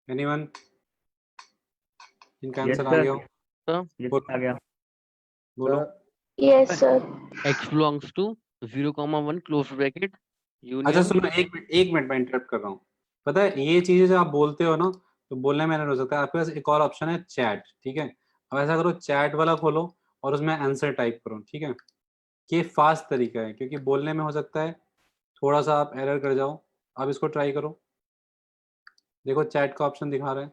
एनीवन? इनका Yes, आंसर आ sir. गया हो? Yes, बोलो आ गया. बोलो। Yes, sir. x belongs to 0, 1 close bracket अच्छा union. सुनो, एक मिनट मैं इंटरप्ट कर रहा हूँ। पता है ये चीजें जब आप बोलते हो ना तो बोलने में हो सकता है। आपके पास एक और ऑप्शन है चैट, ठीक है? अब ऐसा करो, चैट वाला खोलो और उसमें आंसर टाइप करो, ठीक है? ये फास्ट तरीका है, क्योंकि बोलने में हो सकता है थोड़ा सा आप एरर कर जाओ। अब इसको ट्राई करो, देखो चैट का ऑप्शन दिखा रहा है।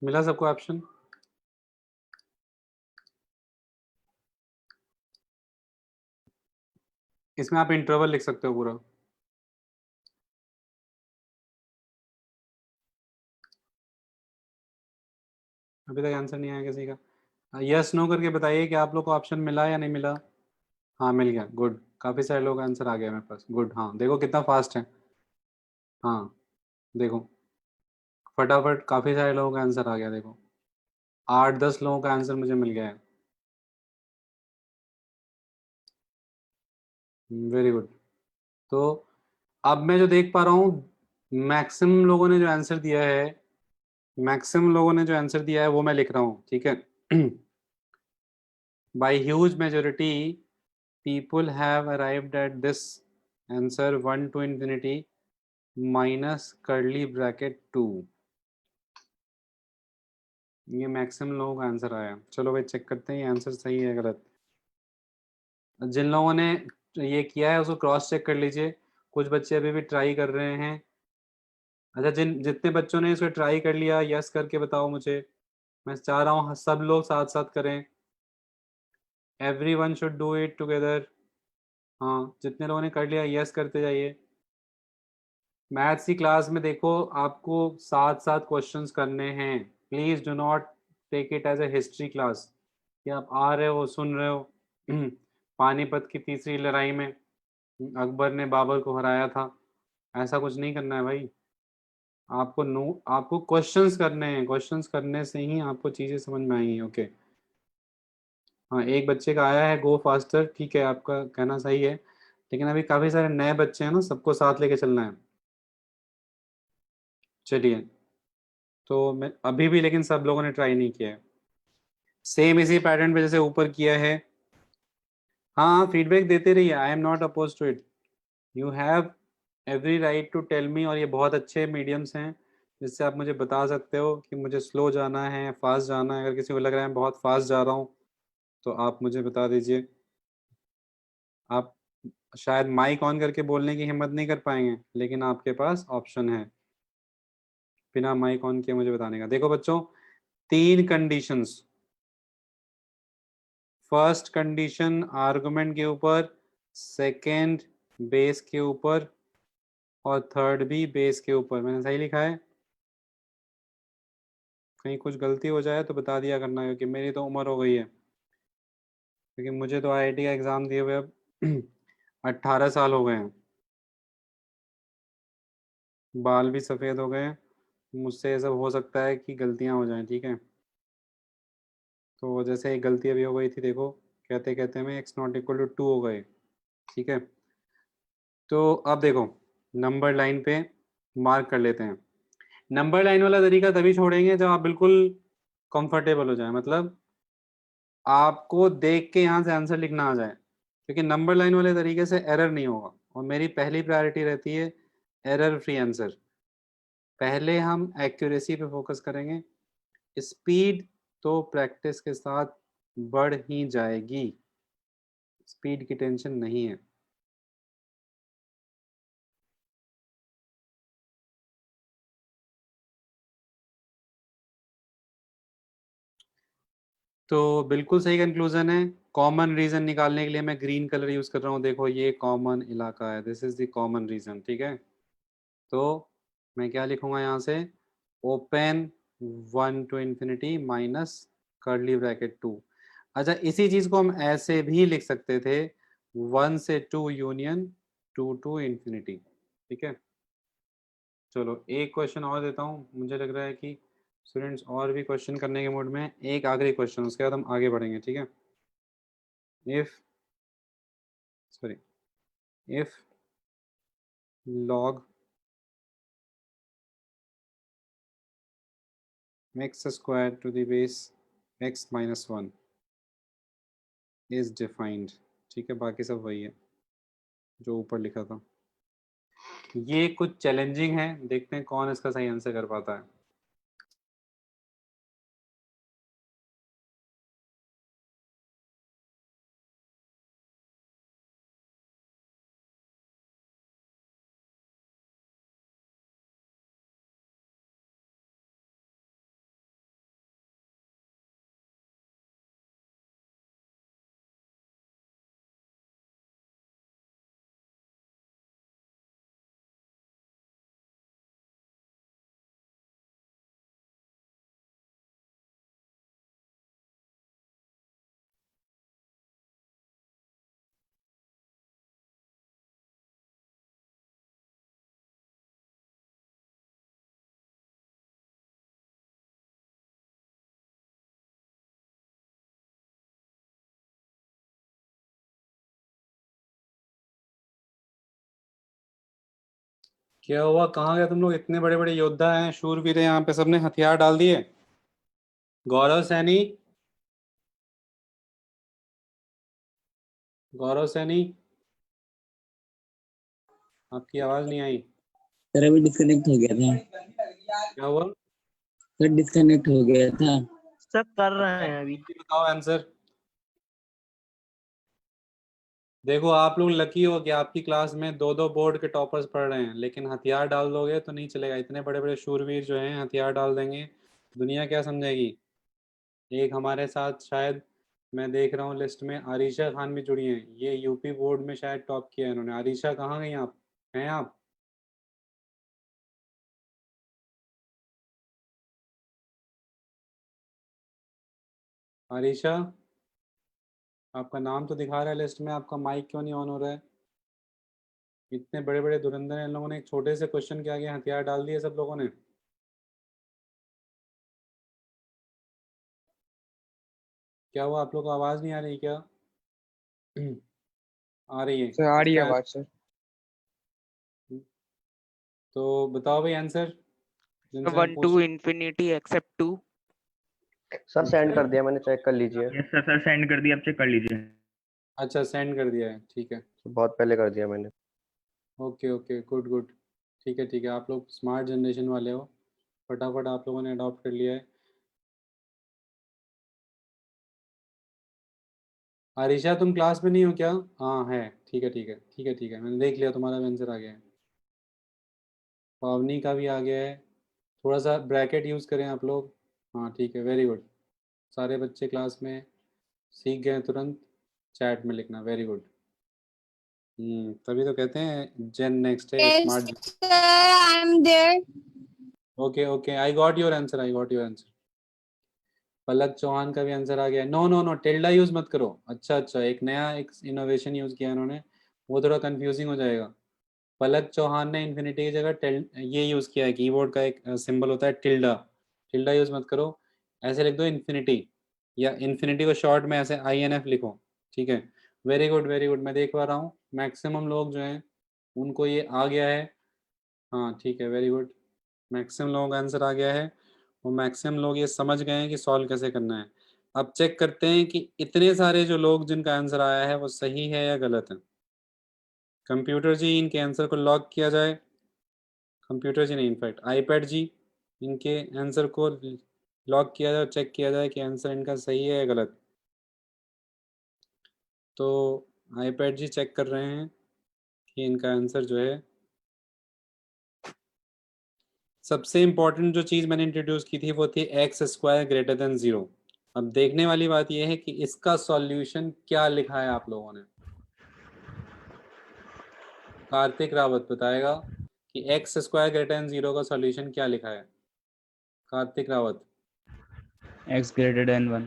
मिला सबको ऑप्शन? इसमें आप इंटरवल लिख सकते हो पूरा। अभी तक आंसर नहीं आया किसी का? यस नो करके बताइए कि आप लोग को ऑप्शन मिला या नहीं मिला। हाँ मिल गया, गुड। काफी सारे लोग आंसर आ गया मेरे पास, गुड। हाँ देखो कितना फास्ट है। हाँ देखो फटाफट काफी सारे लोगों का आंसर आ गया। देखो 8-10 लोगों का आंसर मुझे मिल गया है। Very good. तो अब मैं जो देख पा रहा हूँ, मैक्सिमम लोगों ने जो आंसर दिया है, मैक्सिमम लोगों ने जो आंसर दिया है वो मैं लिख रहा हूँ, ठीक है? By huge majority people have arrived at this answer 1 to infinity minus curly bracket 2। ये मैक्सिमम लोगों का आंसर आया। चलो भाई चेक करते हैं ये आंसर सही है गलत। जिन लोगों ने ये किया है उसको क्रॉस चेक कर लीजिए। कुछ बच्चे अभी भी ट्राई कर रहे हैं। अच्छा जितने बच्चों ने इसको ट्राई कर लिया यस करके बताओ मुझे। मैं चाह रहा हूँ सब लोग साथ साथ करें। Everyone should do it together. हाँ जितने लोगों ने कर लिया यस करते जाइए। मैथ्स की क्लास में देखो आपको साथ साथ क्वेश्चंस करने हैं। Please do not take it as a history class कि आप आ रहे हो सुन रहे हो पानीपत की तीसरी लड़ाई में अकबर ने बाबर को हराया था। ऐसा कुछ नहीं करना है भाई। आपको क्वेश्चंस करने हैं। क्वेश्चंस करने से ही आपको चीजें समझ में आएंगी। ओके हाँ एक बच्चे का आया है गो फास्टर, ठीक है आपका कहना सही है, लेकिन अभी काफी सारे नए बच्चे हैं ना, सबको साथ लेके चलना है। चलिए तो मैं अभी भी, लेकिन सब लोगों ने ट्राई नहीं किया है। सेम इसी पैटर्न पे जैसे ऊपर किया है। हाँ फीडबैक देते रहिए, I am not oppose to it. You have every right to tell me. और ये बहुत अच्छे मीडियम्स हैं जिससे आप मुझे बता सकते हो कि मुझे स्लो जाना है फास्ट जाना है। अगर किसी को लग रहा है मैं बहुत फास्ट जा रहा हूँ तो आप मुझे बता दीजिए। आप शायद माइक ऑन करके बोलने की हिम्मत नहीं कर पाएंगे, लेकिन आपके पास ऑप्शन है बिना माइक ऑन किए मुझे बताने का। देखो बच्चों 3 कंडीशंस। फर्स्ट कंडीशन आर्गुमेंट के ऊपर, सेकंड बेस के ऊपर और थर्ड भी बेस के ऊपर। मैंने सही लिखा है? कहीं कुछ गलती हो जाए तो बता दिया करना, क्योंकि मेरी तो उम्र हो गई है। क्योंकि मुझे तो आईआईटी का एग्ज़ाम दिए हुए अब 18 साल हो गए हैं। बाल भी सफ़ेद हो गए हैं। मुझसे ये सब हो सकता है कि गलतियां हो जाएं, ठीक है? तो जैसे एक गलती अभी हो गई थी, देखो कहते कहते में x नॉट इक्वल टू 2 हो गए, ठीक है? तो अब देखो नंबर लाइन पे मार्क कर लेते हैं। नंबर लाइन वाला तरीका तभी छोड़ेंगे जब आप बिल्कुल कंफर्टेबल हो जाए, मतलब आपको देख के यहाँ से आंसर लिखना आ जाए, क्योंकि नंबर लाइन वाले तरीके से एरर नहीं होगा। और मेरी पहली प्रायोरिटी रहती है एरर फ्री आंसर। पहले हम एक्यूरेसी पे फोकस करेंगे। स्पीड तो प्रैक्टिस के साथ बढ़ ही जाएगी, स्पीड की टेंशन नहीं है। तो बिल्कुल सही कंक्लूजन है। कॉमन रीजन निकालने के लिए मैं ग्रीन कलर यूज कर रहा हूँ। देखो ये कॉमन इलाका है, this is the common region, ठीक है? तो मैं क्या लिखूंगा यहाँ से? Open 1 to infinity minus curly bracket 2। अच्छा इसी चीज को हम ऐसे भी लिख सकते थे 1 से 2 यूनियन 2 टू इन्फिनिटी, ठीक है? चलो एक क्वेश्चन और देता हूँ। मुझे लग रहा है कि स्टूडेंट्स और भी क्वेश्चन करने के मूड में हैं। एक आखिरी क्वेश्चन, उसके बाद हम आगे बढ़ेंगे, ठीक है? If log x square to the base x minus 1 is defined। ठीक है, बाकी सब वही है जो ऊपर लिखा था। ये कुछ चैलेंजिंग है, देखते हैं कौन इसका सही आंसर कर पाता है। क्या हुआ, कहाँ गए तुम लोग? इतने बड़े बड़े योद्धा हैं, शूरवीर हैं, यहाँ पे सबने हथियार डाल दिए। गौरव सैनी, गौरव सैनी, आपकी आवाज नहीं आई। सर अभी डिस्कनेक्ट हो गया था। क्या हुआ? सर डिस्कनेक्ट हो गया था। सर कर रहे हैं अभी। बताओ आंसर। देखो, आप लोग लकी हो कि आपकी क्लास में दो दो बोर्ड के टॉपर्स पढ़ रहे हैं, लेकिन हथियार डाल दोगे तो नहीं चलेगा। इतने बड़े बड़े शूरवीर जो हैं हथियार डाल देंगे, दुनिया क्या समझेगी। एक हमारे साथ शायद, मैं देख रहा हूँ लिस्ट में आरिशा खान भी जुड़ी हैं, ये यूपी बोर्ड में शायद टॉप किया है इन्होंने। आरिशा कहाँ गई आप? हैं आप? आरिशा, आपका नाम तो दिखा रहा है लिस्ट में, आपका माइक क्यों नहीं ऑन हो रहा है? इतने बड़े बड़े धुरंधर हैं इन लोगों ने, एक छोटे से क्वेश्चन के आगे हथियार डाल दिए सब लोगों ने। क्या हुआ, आप लोग को आवाज नहीं आ रही क्या? आ रही है सर आ रही है इसका? आवाज सर। तो बताओ भाई answer. 1 to infinity except 2। Sir send कर दिया मैंने, चेक कर लीजिए। यस सर, सर सेंड कर दिया, आप चेक कर लीजिए। अच्छा, सेंड कर दिया है, ठीक है। बहुत पहले कर दिया मैंने। Okay okay, good good. ठीक है ठीक है, आप लोग स्मार्ट जनरेशन वाले हो, फटाफट आप लोगों ने अडॉप्ट कर लिया है। आरिशा, तुम क्लास में नहीं हो क्या? हाँ है, ठीक है ठीक है ठीक है ठीक है, मैंने देख लिया, तुम्हारा भी आंसर आ गया है। पावनी का भी आ गया है। थोड़ा सा ब्रैकेट यूज़ करें आप लोग। हाँ ठीक है, वेरी गुड। सारे बच्चे क्लास में सीख गए तुरंत चैट में लिखना, वेरी गुड। तभी तो कहते हैं जेन नेक्स्ट है, Yes, smart. sir, I'm there. Okay okay, I got your answer, I got your answer. Palak Chauhan का भी आंसर आ गया। No no no, tilde use मत करो। अच्छा अच्छा, एक नया एक इनोवेशन यूज किया इन्होंने, वो थोड़ा कंफ्यूजिंग हो जाएगा। पलक चौहान ने इन्फिनिटी की जगह ये यूज किया है, कीबोर्ड का एक सिंबल होता है टिल्डा। टिल्डा यूज मत करो, ऐसे लिख दो इन्फिनिटी, या इन्फिनिटी को शॉर्ट में ऐसे INF लिखो। ठीक है, वेरी गुड वेरी गुड। मैं देख पा रहा हूँ मैक्सिमम लोग जो हैं उनको ये आ गया है। हाँ ठीक है, वेरी गुड। मैक्सिमम लोगों का आंसर आ गया है, और मैक्सिमम लोग ये समझ गए हैं कि सॉल्व कैसे करना है। अब चेक करते हैं कि इतने सारे जो लोग जिनका आंसर आया है वो सही है या गलत है। कंप्यूटर जी, इनके आंसर को लॉक किया जाए। कंप्यूटर जी नहीं, इनफैक्ट आईपैड जी, इनके आंसर को लॉक किया जाए, चेक किया जाए कि आंसर इनका सही है या गलत। तो आईपैड जी चेक कर रहे हैं कि इनका आंसर जो है, सबसे इम्पोर्टेंट जो चीज़ मैंने इंट्रोड्यूस की थी वो थी एक्स स्क्वायर ग्रेटर देन 0। अब देखने वाली बात यह है कि इसका सॉल्यूशन क्या लिखा है आप लोगों ने। कार्तिक रावत बताएगा कि एक्स स्क्वायर ग्रेटर देन 0 का सॉल्यूशन क्या लिखा है। Kartik Rawat. x greater than 1,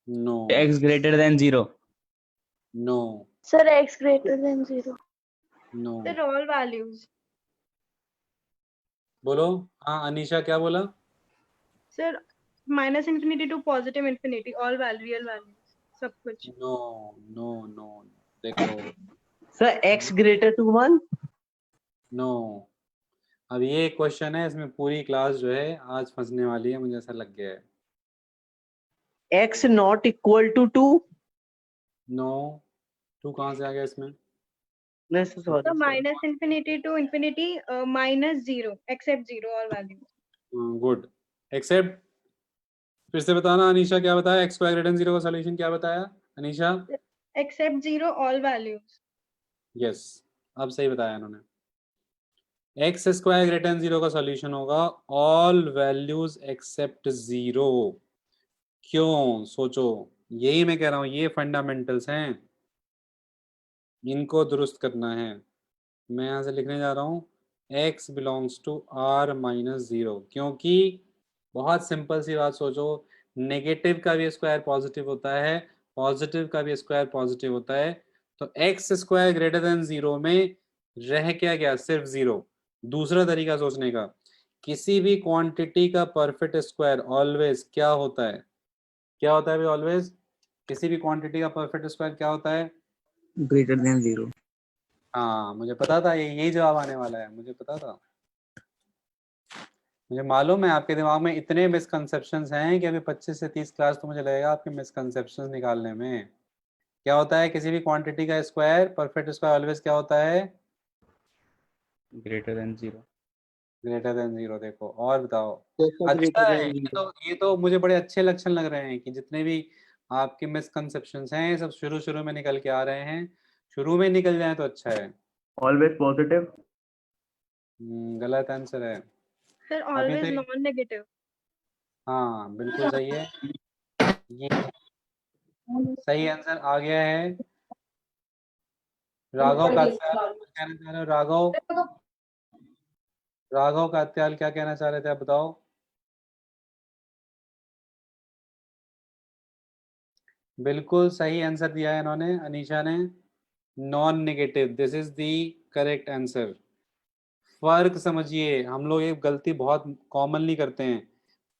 no x greater than 0, no Sir, x greater than 0. No. Sir, all values. बोलो। हाँ अनीशा, क्या बोला? Sir, minus infinity to positive infinity, all real values. सब कुछ. नो नो नो, देखो सर x greater to 1। नो। अब ये क्वेश्चन है, इसमें पूरी क्लास जो है आज फंसने वाली है, मुझे ऐसा लग गया है। x not equal to 2। No, 2 कहाँ से आ गया इसमें? नहीं sir, So sorry sir. minus infinity to infinity, minus 0 except 0 all values. गुड। एक्सेप्ट, फिर से बताना अनीशा, क्या बताया? एक्स स्क्वायर ग्रेटर देन 0 का सॉल्यूशन क्या बताया Anisha? Except 0 all values. Yes, अब सही बताया इन्होंने। एक्स स्क्वायर ग्रेटर देन 0 का सॉल्यूशन होगा ऑल वैल्यूज एक्सेप्ट 0। क्यों? सोचो, यही मैं कह रहा हूं, ये फंडामेंटल्स हैं, इनको दुरुस्त करना है। मैं यहां से लिखने जा रहा हूं x belongs to r minus 0, क्योंकि बहुत सिंपल सी बात सोचो, नेगेटिव का भी स्क्वायर पॉजिटिव होता है, पॉजिटिव का भी स्क्वायर पॉजिटिव होता है, तो एक्स स्क्वायर ग्रेटर देन 0 में रह क्या गया? सिर्फ 0। दूसरा तरीका सोचने का, किसी भी क्वांटिटी का परफेक्ट स्क्वायर ऑलवेज क्या होता है? क्या होता है भाई? ऑलवेज किसी भी क्वांटिटी का परफेक्ट स्क्वायर क्या होता है? Greater than 0। हाँ, मुझे पता था यही जवाब आने वाला है, मुझे पता था। मुझे मालूम है आपके दिमाग में इतने मिसकंसेप्शंस हैं कि अभी 25 से 30 क्लास तो मुझे लगेगा आपके मिसकंसेप्शंस निकालने में। क्या होता है किसी भी क्वांटिटी का स्क्वायर, परफेक्ट स्क्वायर ऑलवेज क्या होता है? Greater than 0। Greater than 0। देखो, और बताओ। अच्छा है, ये तो मुझे बड़े अच्छे लक्षण लग रहे हैं कि जितने भी आपके मिसकंसेप्शंस हैं ये सब शुरू शुरू में निकल के आ रहे हैं। शुरू में निकल जाए तो अच्छा है। Always positive. गलत आंसर है। Sir, अभी always तो non-negative. हाँ, बिल्कुल सही है, ये सही आंसर आ गया है। राघव कात्याल क्या कहना चाह रहे हो? राघव कात्याल क्या कहना चाह रहे थे, आप बताओ। बिल्कुल सही आंसर दिया है इन्होंने, अनीशा ने, non negative, this is the correct answer. फर्क समझिए, हम लोग एक गलती बहुत कॉमनली करते हैं,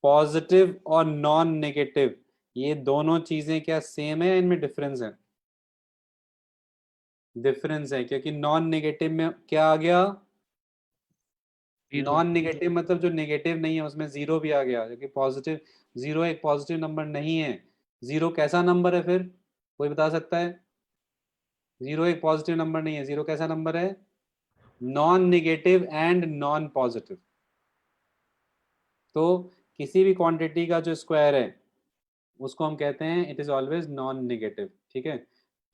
पॉजिटिव और नॉन नेगेटिव, ये दोनों चीजें क्या सेम है? इनमें डिफरेंस है? डिफरेंस है, क्योंकि नॉन नेगेटिव में क्या आ गया? नॉन नेगेटिव मतलब जो नेगेटिव नहीं है उसमें 0 भी आ गया, क्योंकि पॉजिटिव, 0 एक पॉजिटिव नंबर नहीं है। 0 कैसा नंबर है फिर? कोई बता सकता है? 0 एक पॉजिटिव नंबर नहीं है, 0 कैसा नंबर है? Non negative and non positive. तो किसी भी क्वांटिटी का जो स्क्वायर है उसको हम कहते हैं it is always non negative. ठीक है,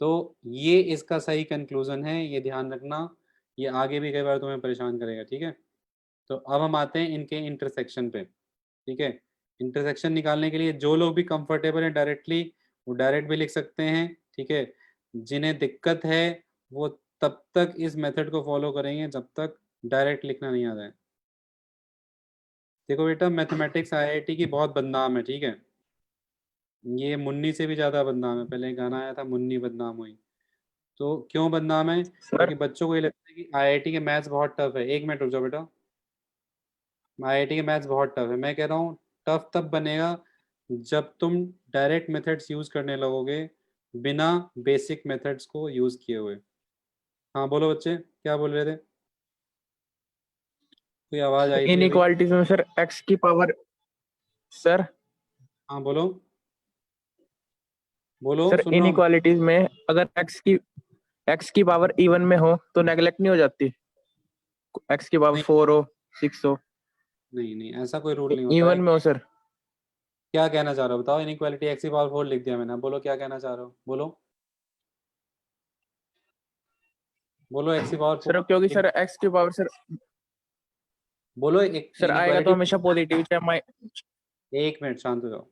तो ये इसका सही कंक्लूजन है, ये ध्यान रखना, ये आगे भी कई बार तुम्हें परेशान करेगा। ठीक है, तो अब हम आते हैं इनके इंटरसेक्शन पे। ठीक है, इंटरसेक्शन निकालने के लिए जो लोग भी कंफर्टेबल हैं डायरेक्टली, वो डायरेक्ट भी लिख सकते हैं। ठीक है, जिन्हें दिक्कत है वो तब तक इस मेथड को फॉलो करेंगे जब तक डायरेक्ट लिखना नहीं आ जाए। देखो बेटा, मैथमेटिक्स आईआईटी की बहुत बदनाम है। ठीक है, ये मुन्नी से भी ज्यादा बदनाम है। पहले एक गाना आया था, मुन्नी बदनाम हुई। तो क्यों बदनाम है? क्योंकि बच्चों को ये लगता है कि आईआईटी के मैथ्स बहुत टफ है। एक मिनट रुक जाओ बेटा, आईआईटी के मैथ्स बहुत टफ है। मैं कह रहा हूँ टफ तब बनेगा जब तुम डायरेक्ट मेथड्स यूज करने लगोगे बिना बेसिक मेथड्स को यूज किए हुए। हाँ बोलो बच्चे, क्या बोल रहे थे? कोई आवाज आई थी अभी। इनइक्वालिटीज में सर x की पावर, सर हाँ बोलो, बोलो, सर सुन रहा हूँ। इनइक्वालिटीज में अगर x की पावर इवन में हो तो नेगलेक्ट नहीं हो जाती? x की पावर नहीं 4 हो 6 हो, नहीं नहीं, ऐसा कोई रूल नहीं होता है। इवन में हो सर। क्या कहना चाह रहे हो बताओ? इनइक्वालिटी एक्स की पावर 4 लिख दिया मैंने, बोलो क्या कहना चाह रहे हो, बोलो बोलो, एक्स की पावर सर 4। क्योंकि सर x की पावर सर बोलो एक सर आएगा तो इनइक्वालिटी। हमेशा पॉजिटिव, चाहे एक मिनट शांत हो जाओ,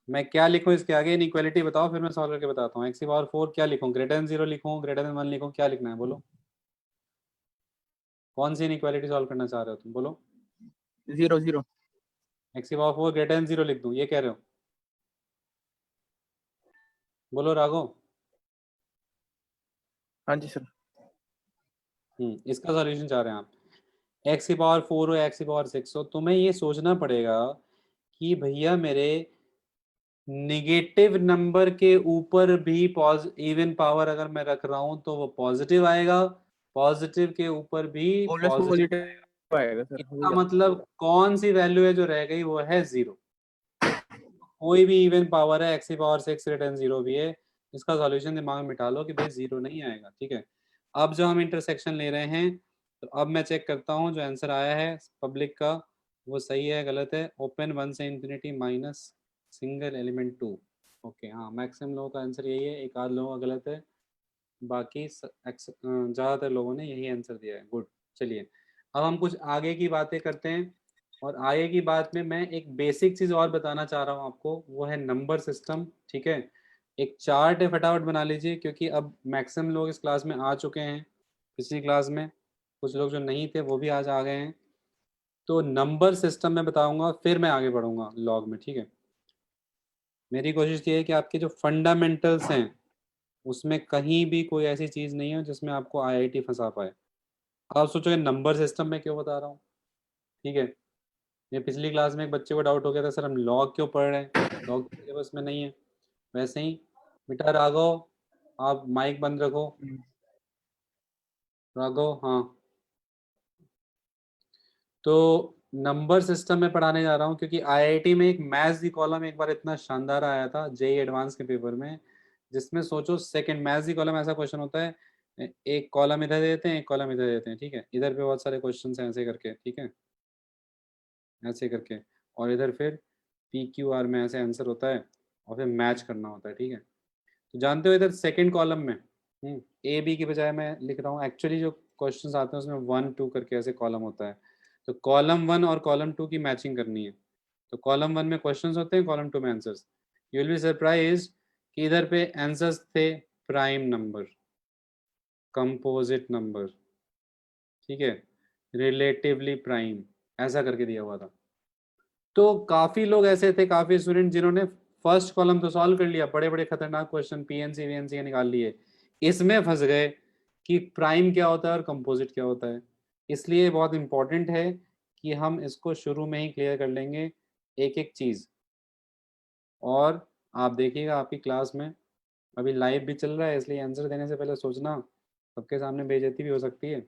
मैं क्या लिखूं इसके आगे? इनइक्वालिटी बताओ, फिर मैं सॉल्व करके बताता हूँ। एक्स की पावर 4 क्या लिखूं? ग्रेटर देन 0 लिखूं, ग्रेटर देन 1 लिखूं, क्या लिखना है बोलो? कौन सी इनइक्वालिटी सॉल्व करना चाह रहे हो तुम, बोलो? 0 0। एक्स की पावर 4 ग्रेटर देन 0 लिख दूं, ये कह रहे हो? बोलो राघव। हाँ जी सर। इसका सॉल्यूशन चाह रहे हैं आप? एक्स की पावर 4 हो, एक्स की पावर 6 हो, तुम्हें ये सोचना पड़ेगा कि भैया मेरे निगेटिव नंबर के ऊपर भी इवन पावर अगर मैं रख रहा हूं तो वो पॉजिटिव आएगा, पॉजिटिव के ऊपर भी ऑलवेज पॉजिटिव, पॉजिटिव आएगा सर। इसका मतलब कौन सी वैल्यू है जो रह गई, वो है 0। कोई भी इवन पावर है, x की पावर 6 ग्रेटर देन 0 भी है, इसका सॉल्यूशन दिमाग में बिठा लो कि भाई 0 नहीं आएगा, ठीक है। अब जो हम इंटरसेक्शन ले रहे हैं, तो अब मैं चेक करता हूँ जो आंसर आया है पब्लिक का वो सही है गलत है। ओपन 1 से infinity minus single element 2। Okay, हाँ, मैक्सिमम लोगों का आंसर यही है, एक आध लोगों का गलत है, बाकी ज़्यादातर लोगों ने यही आंसर दिया है। गुड, चलिए अब हम कुछ आगे की बातें करते हैं। और आगे की बात में मैं एक बेसिक चीज़ और बताना चाह रहा हूँ आपको, वो है नंबर सिस्टम, ठीक है। एक चार्ट है, फटाफट बना लीजिए, क्योंकि अब मैक्सिमम लोग इस क्लास में आ चुके हैं। पिछली क्लास में कुछ लोग जो नहीं थे वो भी आज आ गए हैं। तो नंबर सिस्टम में बताऊंगा, फिर मैं आगे बढ़ूंगा लॉग में, ठीक है। मेरी कोशिश ये है कि आपके जो फंडामेंटल्स हैं उसमें कहीं भी कोई ऐसी चीज़ नहीं है जिसमें आपको आईआईटी फंसा पाए। आप सोचोगे नंबर सिस्टम में क्यों बता रहा हूँ, ठीक है। ये पिछली क्लास में एक बच्चे को डाउट हो गया था, सर हम लॉग क्यों पढ़ रहे हैं, लॉग सिलेबस में नहीं है। वैसे ही बेटा राघव, आप माइक बंद रखो। राघव, हाँ। तो नंबर सिस्टम में पढ़ाने जा रहा हूँ क्योंकि आईआईटी में एक मैथ्स की कॉलम एक बार इतना शानदार आया था जेई एडवांस के पेपर में, जिसमें सोचो सेकंड मैथ्स की कॉलम ऐसा क्वेश्चन होता है, एक कॉलम इधर देते हैं, एक कॉलम इधर देते हैं, ठीक है। इधर पे बहुत सारे क्वेश्चन हैं ऐसे करके, ठीक है, ऐसे करके, और इधर फिर PQR में ऐसे आंसर होता है और फिर मैच करना होता है, ठीक है। तो जानते हो इधर सेकंड कॉलम में AB की बजाय मैं लिख रहा हूँ, एक्चुअली जो क्वेश्चंस आते हैं उसमें 1 2 करके ऐसे कॉलम होता है। तो कॉलम 1 और कॉलम 2 की मैचिंग करनी है। तो कॉलम 1 में क्वेश्चंस होते हैं, कॉलम 2 में answers. You will be surprised कि इधर पे आंसर्स थे प्राइम नंबर, कंपोजिट नंबर, ठीक है, रिलेटिवली प्राइम, ऐसा करके दिया हुआ था। तो काफी लोग ऐसे थे, काफी स्टूडेंट जिन्होंने फर्स्ट कॉलम तो सॉल्व कर लिया, बड़े बड़े खतरनाक क्वेश्चन PNC VNC के निकाल लिए, इसमें फंस गए कि प्राइम क्या होता है और कंपोजिट क्या होता है। इसलिए बहुत इंपॉर्टेंट है कि हम इसको शुरू में ही क्लियर कर लेंगे एक एक चीज। और आप देखिएगा आपकी क्लास में अभी लाइव भी चल रहा है, इसलिए आंसर देने से पहले सोचना, सबके सामने बेइज्जती भी हो सकती है।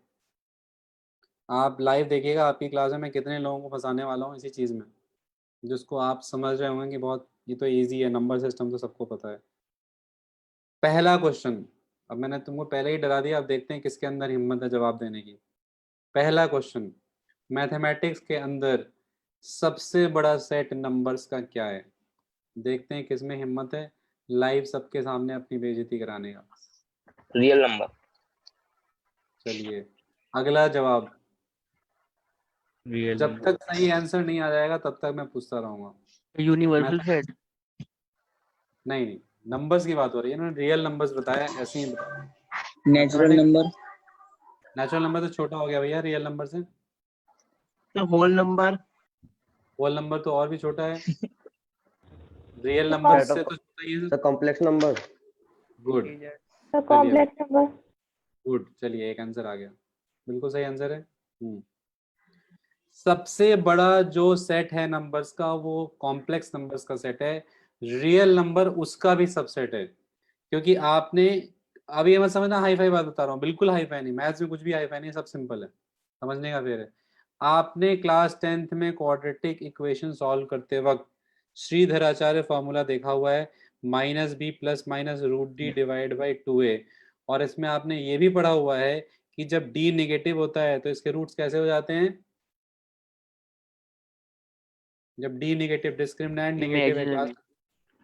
आप लाइव देखिएगा आपकी क्लास में मैं कितने लोगों को फंसाने वाला हूँ इसी चीज़ में, जिसको आप समझ रहे होंगे कि बहुत ये तो इजी है, नंबर सिस्टम तो सबको पता है। पहला क्वेश्चन, अब मैंने तुमको पहले ही डरा दिया, अब देखते हैं किसके अंदर हिम्मत है जवाब देने की। पहला क्वेश्चन, मैथमेटिक्स के अंदर सबसे बड़ा सेट नंबर्स का क्या है? देखते हैं किसमें हिम्मत है लाइव सबके सामने अपनी बेइज्जती कराने का। Real number. चलिए अगला जवाब, रियल जब तक सही आंसर नहीं आ जाएगा तब तक मैं पूछता रहूंगा। Universal set. नहीं नहीं, नंबर्स की बात हो रही है, इन्होंने रियल नंबर्स बताया, ऐसे ही बताया। नेचुरल नंबर, नेचुरल नंबर तो छोटा हो गया भैया रियल नंबर से। तो होल नंबर, होल नंबर तो और भी छोटा है, रियल नंबर से तो छोटा ही है। The complex number. Good, The complex number. Good, चलिए एक आंसर आ गया, बिल्कुल सही आंसर है। सबसे बड़ा जो सेट है नंबर्स का वो कॉम्प्लेक्स नंबर्स का सेट है, रियल नंबर उसका भी सबसेट है। क्योंकि आपने, अब ये मत समझना हाई फाई बात बता रहा हूँ, बिल्कुल हाई फाई नहीं, मैथ्स में कुछ भी हाई फाई नहीं, सब सिंपल है, समझने का फेर है। आपने क्लास 10th में क्वाड्रेटिक इक्वेशन सॉल्व करते वक्त श्रीधराचार्य फॉर्मूला देखा हुआ है, -b plus minus √d divide by 2a। और इसमें आपने ये भी पढ़ा हुआ है कि जब d नेगेटिव होता है तो इसके रूट्स कैसे हो जाते हैं? जब d नेगेटिव, डिस्क्रिमिनेंट नेगेटिव है क्लास,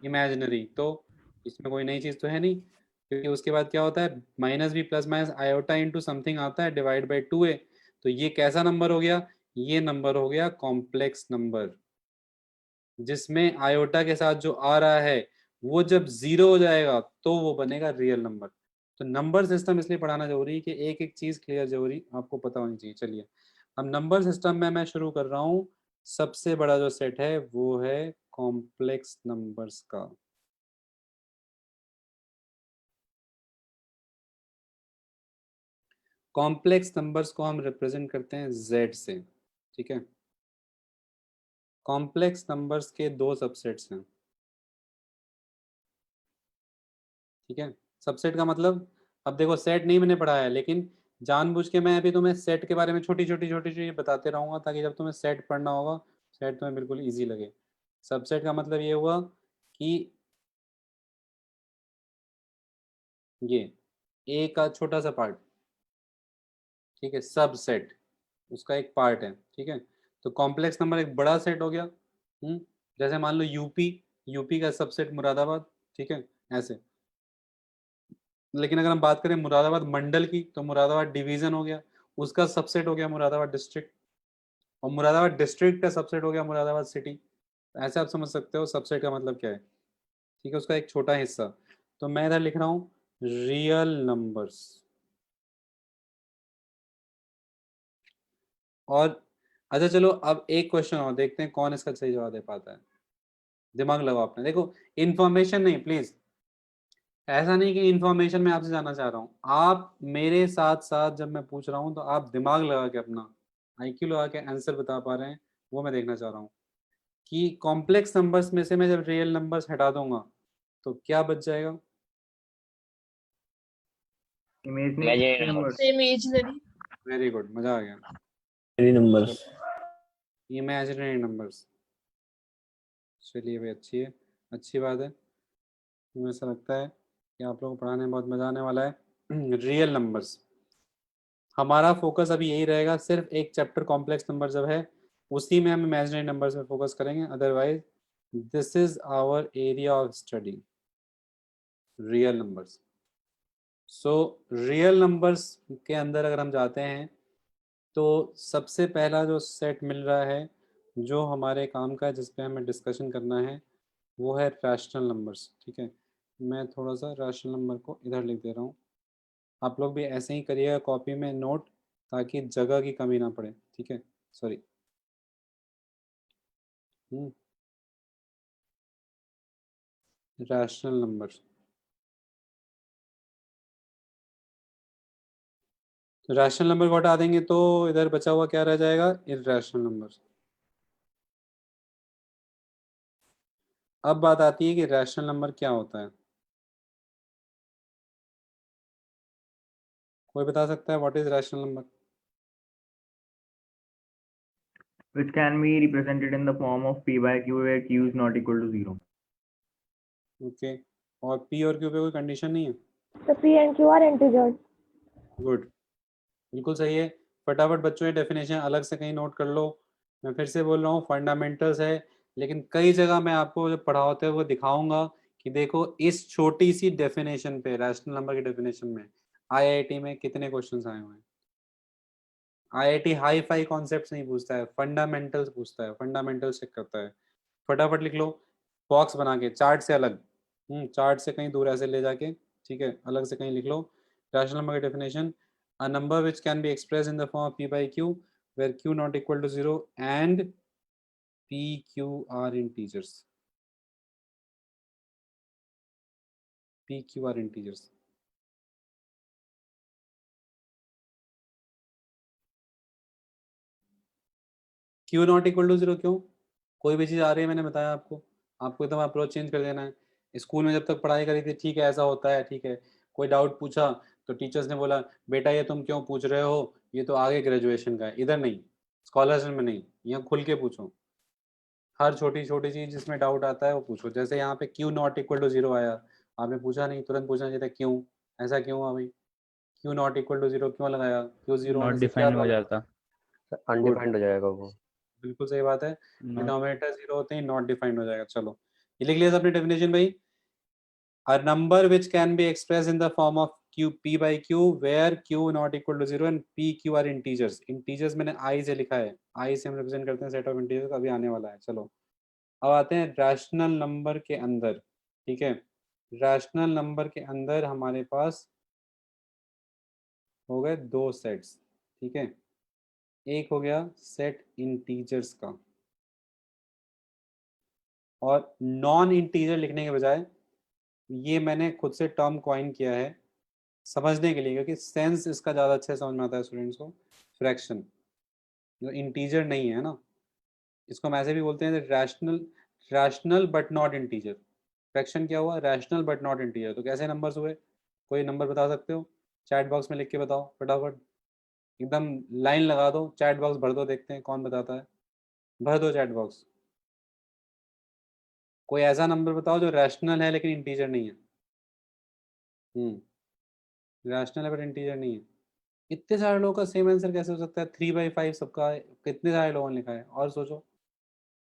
इमेजिनरी। तो इसमें कोई नई चीज तो है नहीं, क्योंकि उसके बाद क्या होता है, -b plus minus iota into something आता है डिवाइड बाई 2a। तो ये कैसा नंबर हो गया? ये नंबर हो गया कॉम्प्लेक्स नंबर, जिसमें आयोटा के साथ जो आ रहा है वो जब 0 हो जाएगा तो वो बनेगा रियल नंबर। तो नंबर सिस्टम इसलिए पढ़ाना जरूरी है कि एक एक चीज क्लियर जरूरी आपको पता होनी चाहिए। चलिए अब नंबर सिस्टम में मैं शुरू कर रहा हूँ। सबसे बड़ा जो सेट है वो है कॉम्प्लेक्स नंबर्स का। कॉम्प्लेक्स नंबर्स को हम रिप्रेजेंट करते हैं Z से, ठीक है। कॉम्प्लेक्स नंबर्स के दो सबसेट्स हैं, ठीक है। सबसेट का मतलब, अब देखो सेट नहीं मैंने पढ़ाया है, लेकिन जानबूझ के मैं अभी तुम्हें सेट के बारे में छोटी छोटी बताते रहूंगा ताकि जब तुम्हें सेट पढ़ना होगा सेट तुम्हें बिल्कुल इजी लगे। सबसेट का मतलब ये हुआ कि ये ए का छोटा सा पार्ट, ठीक है, सबसेट उसका एक पार्ट है, ठीक है। तो कॉम्प्लेक्स नंबर एक बड़ा सेट हो गया। जैसे मान लो यूपी, यूपी का सबसेट मुरादाबाद, ठीक है, ऐसे। लेकिन अगर हम बात करें मुरादाबाद मंडल की तो मुरादाबाद डिवीजन हो गया, उसका सबसेट हो गया मुरादाबाद डिस्ट्रिक्ट, और मुरादाबाद डिस्ट्रिक्ट का सबसेट हो गया मुरादाबाद सिटी। ऐसे आप समझ सकते हो सबसेट का मतलब क्या है, ठीक है, उसका एक छोटा हिस्सा। तो मैं इधर लिख रहा हूँ रियल नंबर्स। और अच्छा चलो अब एक क्वेश्चन और देखते हैं कौन इसका सही जवाब दे पाता है। दिमाग लगाओ अपने, देखो इन्फॉर्मेशन नहीं प्लीज, ऐसा नहीं कि इन्फॉर्मेशन मैं आपसे जानना चाह रहा हूँ, आप मेरे साथ साथ जब मैं पूछ रहा हूँ तो आप दिमाग लगा के अपना आईक्यू लगा के आंसर बता पा रहे हैं, वो मैं देखना चाह रहा हूँ कि कॉम्प्लेक्स नंबर्स में से मैं जब रियल नंबर्स हटा दूंगा तो क्या बच जाएगा। Imaginary numbers. वेरी गुड, मजा आ गया। नंबर्स। इमेजिनरी नंबर्स, चलिए भाई अच्छी है, अच्छी बात है। मुझे ऐसा लगता है कि आप लोगों को पढ़ाने में बहुत मजा आने वाला है। रियल नंबर्स हमारा फोकस अभी यही रहेगा, सिर्फ एक चैप्टर कॉम्प्लेक्स नंबर जब है उसी में हम इमेजिनरी नंबर्स में फोकस करेंगे, otherwise this is our area of study, real numbers. So real numbers के अंदर अगर हम जाते हैं तो सबसे पहला जो सेट मिल रहा है जो हमारे काम का है, जिस पे हमें डिस्कशन करना है, वो है रैशनल नंबर्स, ठीक है। मैं थोड़ा सा रैशनल नंबर को इधर लिख दे रहा हूँ, आप लोग भी ऐसे ही करिएगा कॉपी में नोट, ताकि जगह की कमी ना पड़े, ठीक है, सॉरी। रैशनल नंबर, तो रैशनल नंबर को हटा देंगे तो इधर बचा हुआ क्या रह जाएगा, इरैशनल नंबर। अब बात आती है कि रैशनल नंबर क्या होता है, कोई बता सकता है what is rational number. Which can be represented in the form of p by q where q is not equal to 0. Okay, और पी और क्यू पे कोई कंडीशन नहीं है। So P and Q are integers. Good, बिल्कुल सही है। फटाफट बच्चों ये डेफिनेशन अलग से कहीं नोट कर लो। मैं फिर से बोल रहा हूँ फंडामेंटल्स है, लेकिन कई जगह मैं आपको जब पढ़ाते हुए दिखाऊंगा कि देखो इस छोटी सी डेफिनेशन पे, रैशनल नंबर की डेफिनेशन में आईआईटी में कितने क्वेश्चंस आए हुए हैं। आईआईटी हाई फाई कॉन्सेप्ट्स नहीं पूछता है, फंडामेंटल्स पूछता है, फंडामेंटल्स चेक करता है। फटाफट लिख लो, बॉक्स बना के, चार्ट से अलग, चार्ट से कहीं दूर ऐसे ले जाके, ठीक है, अलग से कहीं लिख लो रैशनल नंबर की definition. A number which can be expressed in the form of p by q where q not equal to 0 and p q are integers, p q are integers। q not equal to 0 क्यों, कोई भी चीज आ रही है, मैंने बताया आपको, आपको एकदम अप्रोच चेंज कर देना है। स्कूल में जब तक पढ़ाई करी थी, ठीक है ऐसा होता है, ठीक है, कोई डाउट पूछा तो टीचर्स ने बोला बेटा ये तुम क्यों पूछ रहे हो, ये तो आगे ग्रेजुएशन का है, इधर नहीं, स्कॉलरशिप में नहीं, यहाँ खुल के पूछो, हर छोटी छोटी चीज जिसमें डाउट आता है वो पूछो। जैसे यहाँ पे क्यू नॉट इक्वल टू 0 आया, आपने पूछा नहीं, तुरंत पूछना चाहिए था क्यों, ऐसा क्यों हुआ भाई, क्यू नॉट इक्वल टू 0 क्यों लगाया, क्यू 0 नॉट होने से क्या डिफाइंड हो था। जाता। अनडिफाइंड हो जाएगा वो। बिल्कुल सही बात है, नॉट डिनोमिनेटर 0 होते ही नॉट डिफाइंड हो जाएगा। चलो ये लिख लिया अपनी डेफिनेशन भाई। A number which can be expressed in the form of q p by q where q not equal to 0 and p q are integers। integers मैंने i से लिखा है, i से हम रिप्रेजेंट करते हैं सेट ऑफ इंटीजर्स, अभी आने वाला है। चलो अब आते हैं रैशनल नंबर के अंदर, ठीक है। रैशनल नंबर के अंदर हमारे पास हो गए दो सेट्स, ठीक है। एक हो गया सेट इंटीजर्स का, और नॉन इंटीजर लिखने के बजाय ये मैंने खुद से टर्म कॉइन किया है समझने के लिए, क्योंकि सेंस इसका ज़्यादा अच्छे समझ में आता है स्टूडेंट्स को। फ्रैक्शन जो इंटीजर नहीं है ना, इसको हम ऐसे भी बोलते हैं rational, rational but not integer. Fraction क्या हुआ, रैशनल बट नॉट इंटीजर। तो कैसे नंबर्स हुए, कोई नंबर बता सकते हो, चैट बॉक्स में लिख के बताओ फटाफट। एकदम लाइन लगा दो, चैट बॉक्स भर दो, देखते हैं कौन बताता है। भर दो चैट बॉक्स। कोई ऐसा नंबर बताओ जो रैशनल है लेकिन इंटीजर नहीं है। रैशनल है बट इंटीजर नहीं है। इतने सारे लोगों का सेम आंसर कैसे हो सकता है? 3/5 सबका है, कितने सारे लोगों ने लिखा है? और सोचो,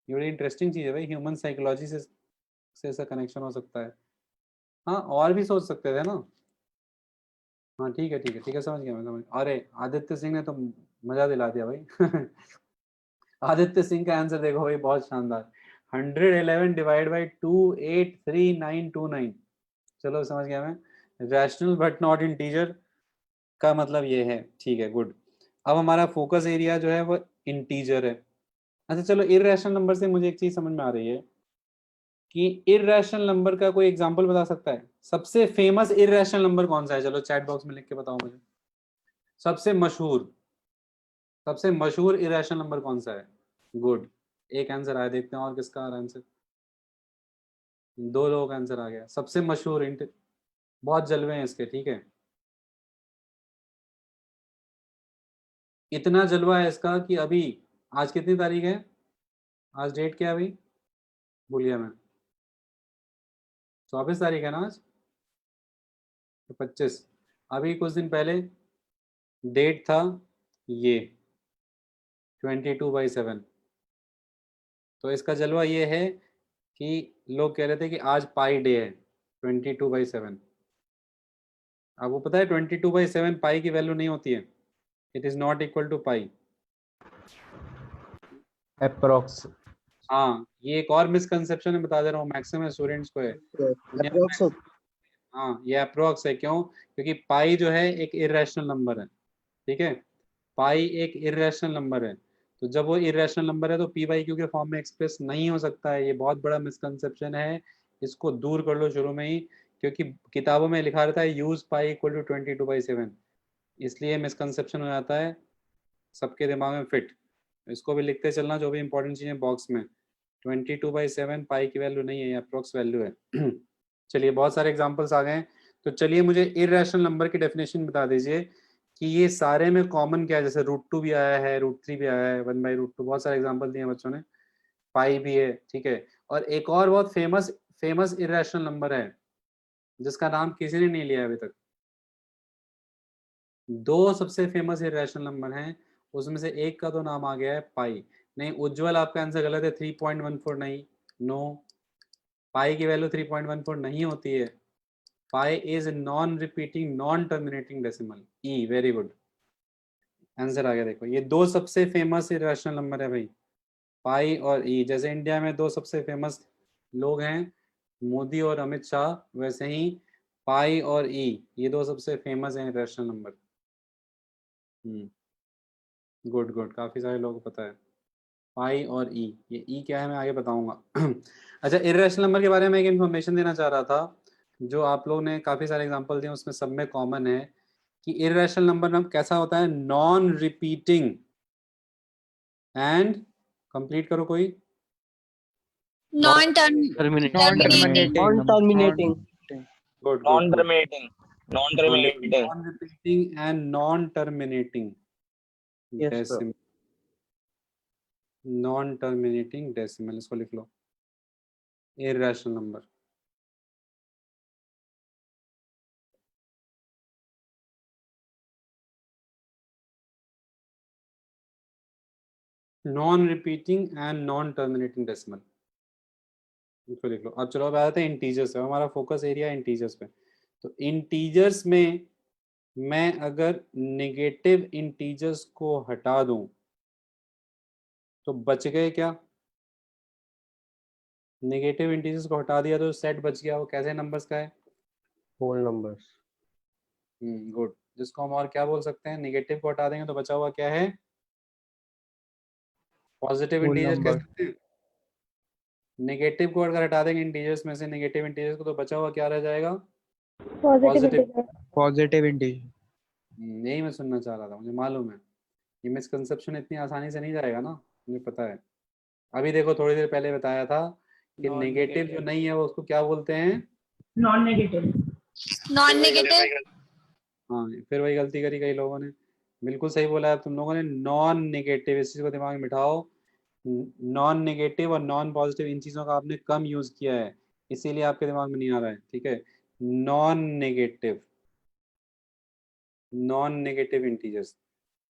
ये बड़ी इंटरेस्टिंग चीज़ है भाई, ह्यूमन साइकोलॉजी से ऐसा कनेक्शन हो सकता है। हाँ, और भी सोच सकते थे ना। हाँ ठीक है ठीक है ठीक है, समझ गया मैं, समझ। अरे आदित्य सिंह ने तो मजा दिला दिया भाई। आदित्य सिंह का आंसर देखो भाई, बहुत शानदार। 111 डिवाइड बाई 2833929। चलो समझ गया मैं। रैशनल बट नॉट इंटीजर का मतलब ये है, ठीक है, गुड। अब हमारा फोकस एरिया जो है वो इंटीजर है। अच्छा चलो, इररेशनल नंबर से मुझे एक चीज समझ में आ रही है कि इररेशनल नंबर का कोई एग्जांपल बता सकता है? सबसे फेमस इररेशनल नंबर कौन सा है? चलो चैट बॉक्स में लिख के बताओ मुझे। सबसे मशहूर इररेशनल नंबर कौन सा है? गुड, एक आंसर आया, देखते हैं और किसका आ रहा है आंसर। 2 लोगों का आंसर आ गया। सबसे मशहूर बहुत जलवे हैं इसके, ठीक है। इतना जलवा है इसका कि अभी, आज कितनी तारीख है? आज डेट क्या है अभी? भूल गया मैं। 24 तारीख है ना आज? तो 25। अभी कुछ दिन पहले डेट था ये 22/7। तो इसका जलवा ये है कि लोग कह रहे थे कि आज पाई डे है 22/7। आपको पता है 22/7 पाई की वैल्यू नहीं होती है। It is not equal to pi. Approx हाँ, ये एक और मिसकंसेप्शन है, बता दे रहा हूँ, मैक्सिमम स्टूडेंट्स को है। अप्रोक्स हाँ, ये अप्रोक्स है। क्यों? क्योंकि पाई जो है एक इर्रेशनल नंबर है, ठीक है। पाई एक इर्रेशनल नंबर है, तो जब वो इर्रेशनल नंबर है तो पी बाई क्यू के फॉर्म में एक्सप्रेस नहीं हो सकता है। ये बहुत बड़ा मिसकंसेप्शन है, इसको दूर कर लो शुरू में ही, क्योंकि किताबों में लिखा रहता है यूज पाई इक्वल टू 22/7, इसलिए मिसकंसेप्शन हो जाता है सबके दिमाग में फिट। इसको भी लिखते चलना, जो भी इंपॉर्टेंट चीज़ें बॉक्स में। 22/7 पाई की वैल्यू नहीं है, ये अप्रोक्स वैल्यू है। चलिए, बहुत सारे एग्जांपल्स आ गए हैं, तो चलिए मुझे इर्रेशनल नंबर की डेफिनेशन बता दीजिए कि ये सारे में कॉमन क्या है। जैसे √2 भी आया है, √3 भी आया है, 1/√2, बहुत सारे एग्जांपल दिए हैं बच्चों ने। पाई भी है, ठीक है। और एक और बहुत फेमस इर्रेशनल नंबर है जिसका नाम किसी ने नहीं लिया अभी तक। 2 सबसे फेमस इर्रेशनल नंबर हैं, उसमें से एक का तो नाम आ गया है पाई। नहीं उज्जवल, आपका आंसर गलत है। 3.14 नहीं, नो, पाई की वैल्यू 3.14 नहीं होती है। Pi is non repeating non terminating decimal. ई, वेरी गुड, आंसर आ गया। देखो, ये 2 सबसे फेमस इर्रेशनल नंबर है भाई, पाई और ई। जैसे इंडिया में 2 सबसे फेमस लोग हैं, मोदी और अमित शाह, वैसे ही पाई और ई, ये 2 सबसे फेमस हैं इर्रेशनल नंबर। गुड गुड, काफी सारे लोगों को पता है पाई और ई। ये ई क्या है मैं आगे बताऊंगा। अच्छा, इर्रेशनल नंबर के बारे में एक इन्फॉर्मेशन देना चाह रहा था। जो आप लोग ने काफी सारे एग्जांपल दिए, उसमें सब में कॉमन है कि इर्रेशनल नंबर कैसा होता है? नॉन रिपीटिंग एंड, कंप्लीट करो कोई, non terminate terminating Non-terminating. Good non good, terminating non terminating non repeating and non terminating Yes, sir. Decimal. Non terminating decimal, इसको लिख लो, irrational number. Non repeating and non terminating decimal, इसको लिख लो। अब चलो, अब आते हैं इंटीजर्स पे। हमारा फोकस एरिया इंटीजर्स पे। तो इंटीजर्स में मैं अगर नेगेटिव इंटीजर्स को हटा दूं तो बच गए क्या? नेगेटिव इंटीजर्स को हटा दिया तो सेट बच गया। वो कैसे नंबर्स का है? Whole numbers. गुड, जिसको हम और क्या बोल सकते हैं? नेगेटिव को हटा देंगे तो बचा हुआ क्या है? पॉजिटिव Whole इंटीजर कह number. सकते हैं। नेगेटिव को अगर हटा देंगे इंटीजर्स में से, नेगेटिव इंटीजर्स को, तो बचा हुआ क्या रह जाएगा? Positive integer positive integer. यही मैं सुनना चाह रहा था, मुझे मालूम है। ये मिसकंसेप्शन इतनी आसानी से नहीं जाएगा ना, मुझे पता है। अभी देखो, थोड़ी देर पहले बताया था कि नेगेटिव जो नहीं है वो उसको क्या बोलते हैं? नॉन नेगेटिव हाँ, फिर वही गलती करी कई लोगों ने। बिल्कुल सही बोला है तुम लोगों ने, नॉन नेगेटिव, इस चीज को दिमाग में बिठाओ। नॉन नेगेटिव और नॉन पॉजिटिव इन चीजों का आपने कम यूज किया है, इसीलिए आपके दिमाग में नहीं आ रहा है, ठीक है। Non negative, non negative integers,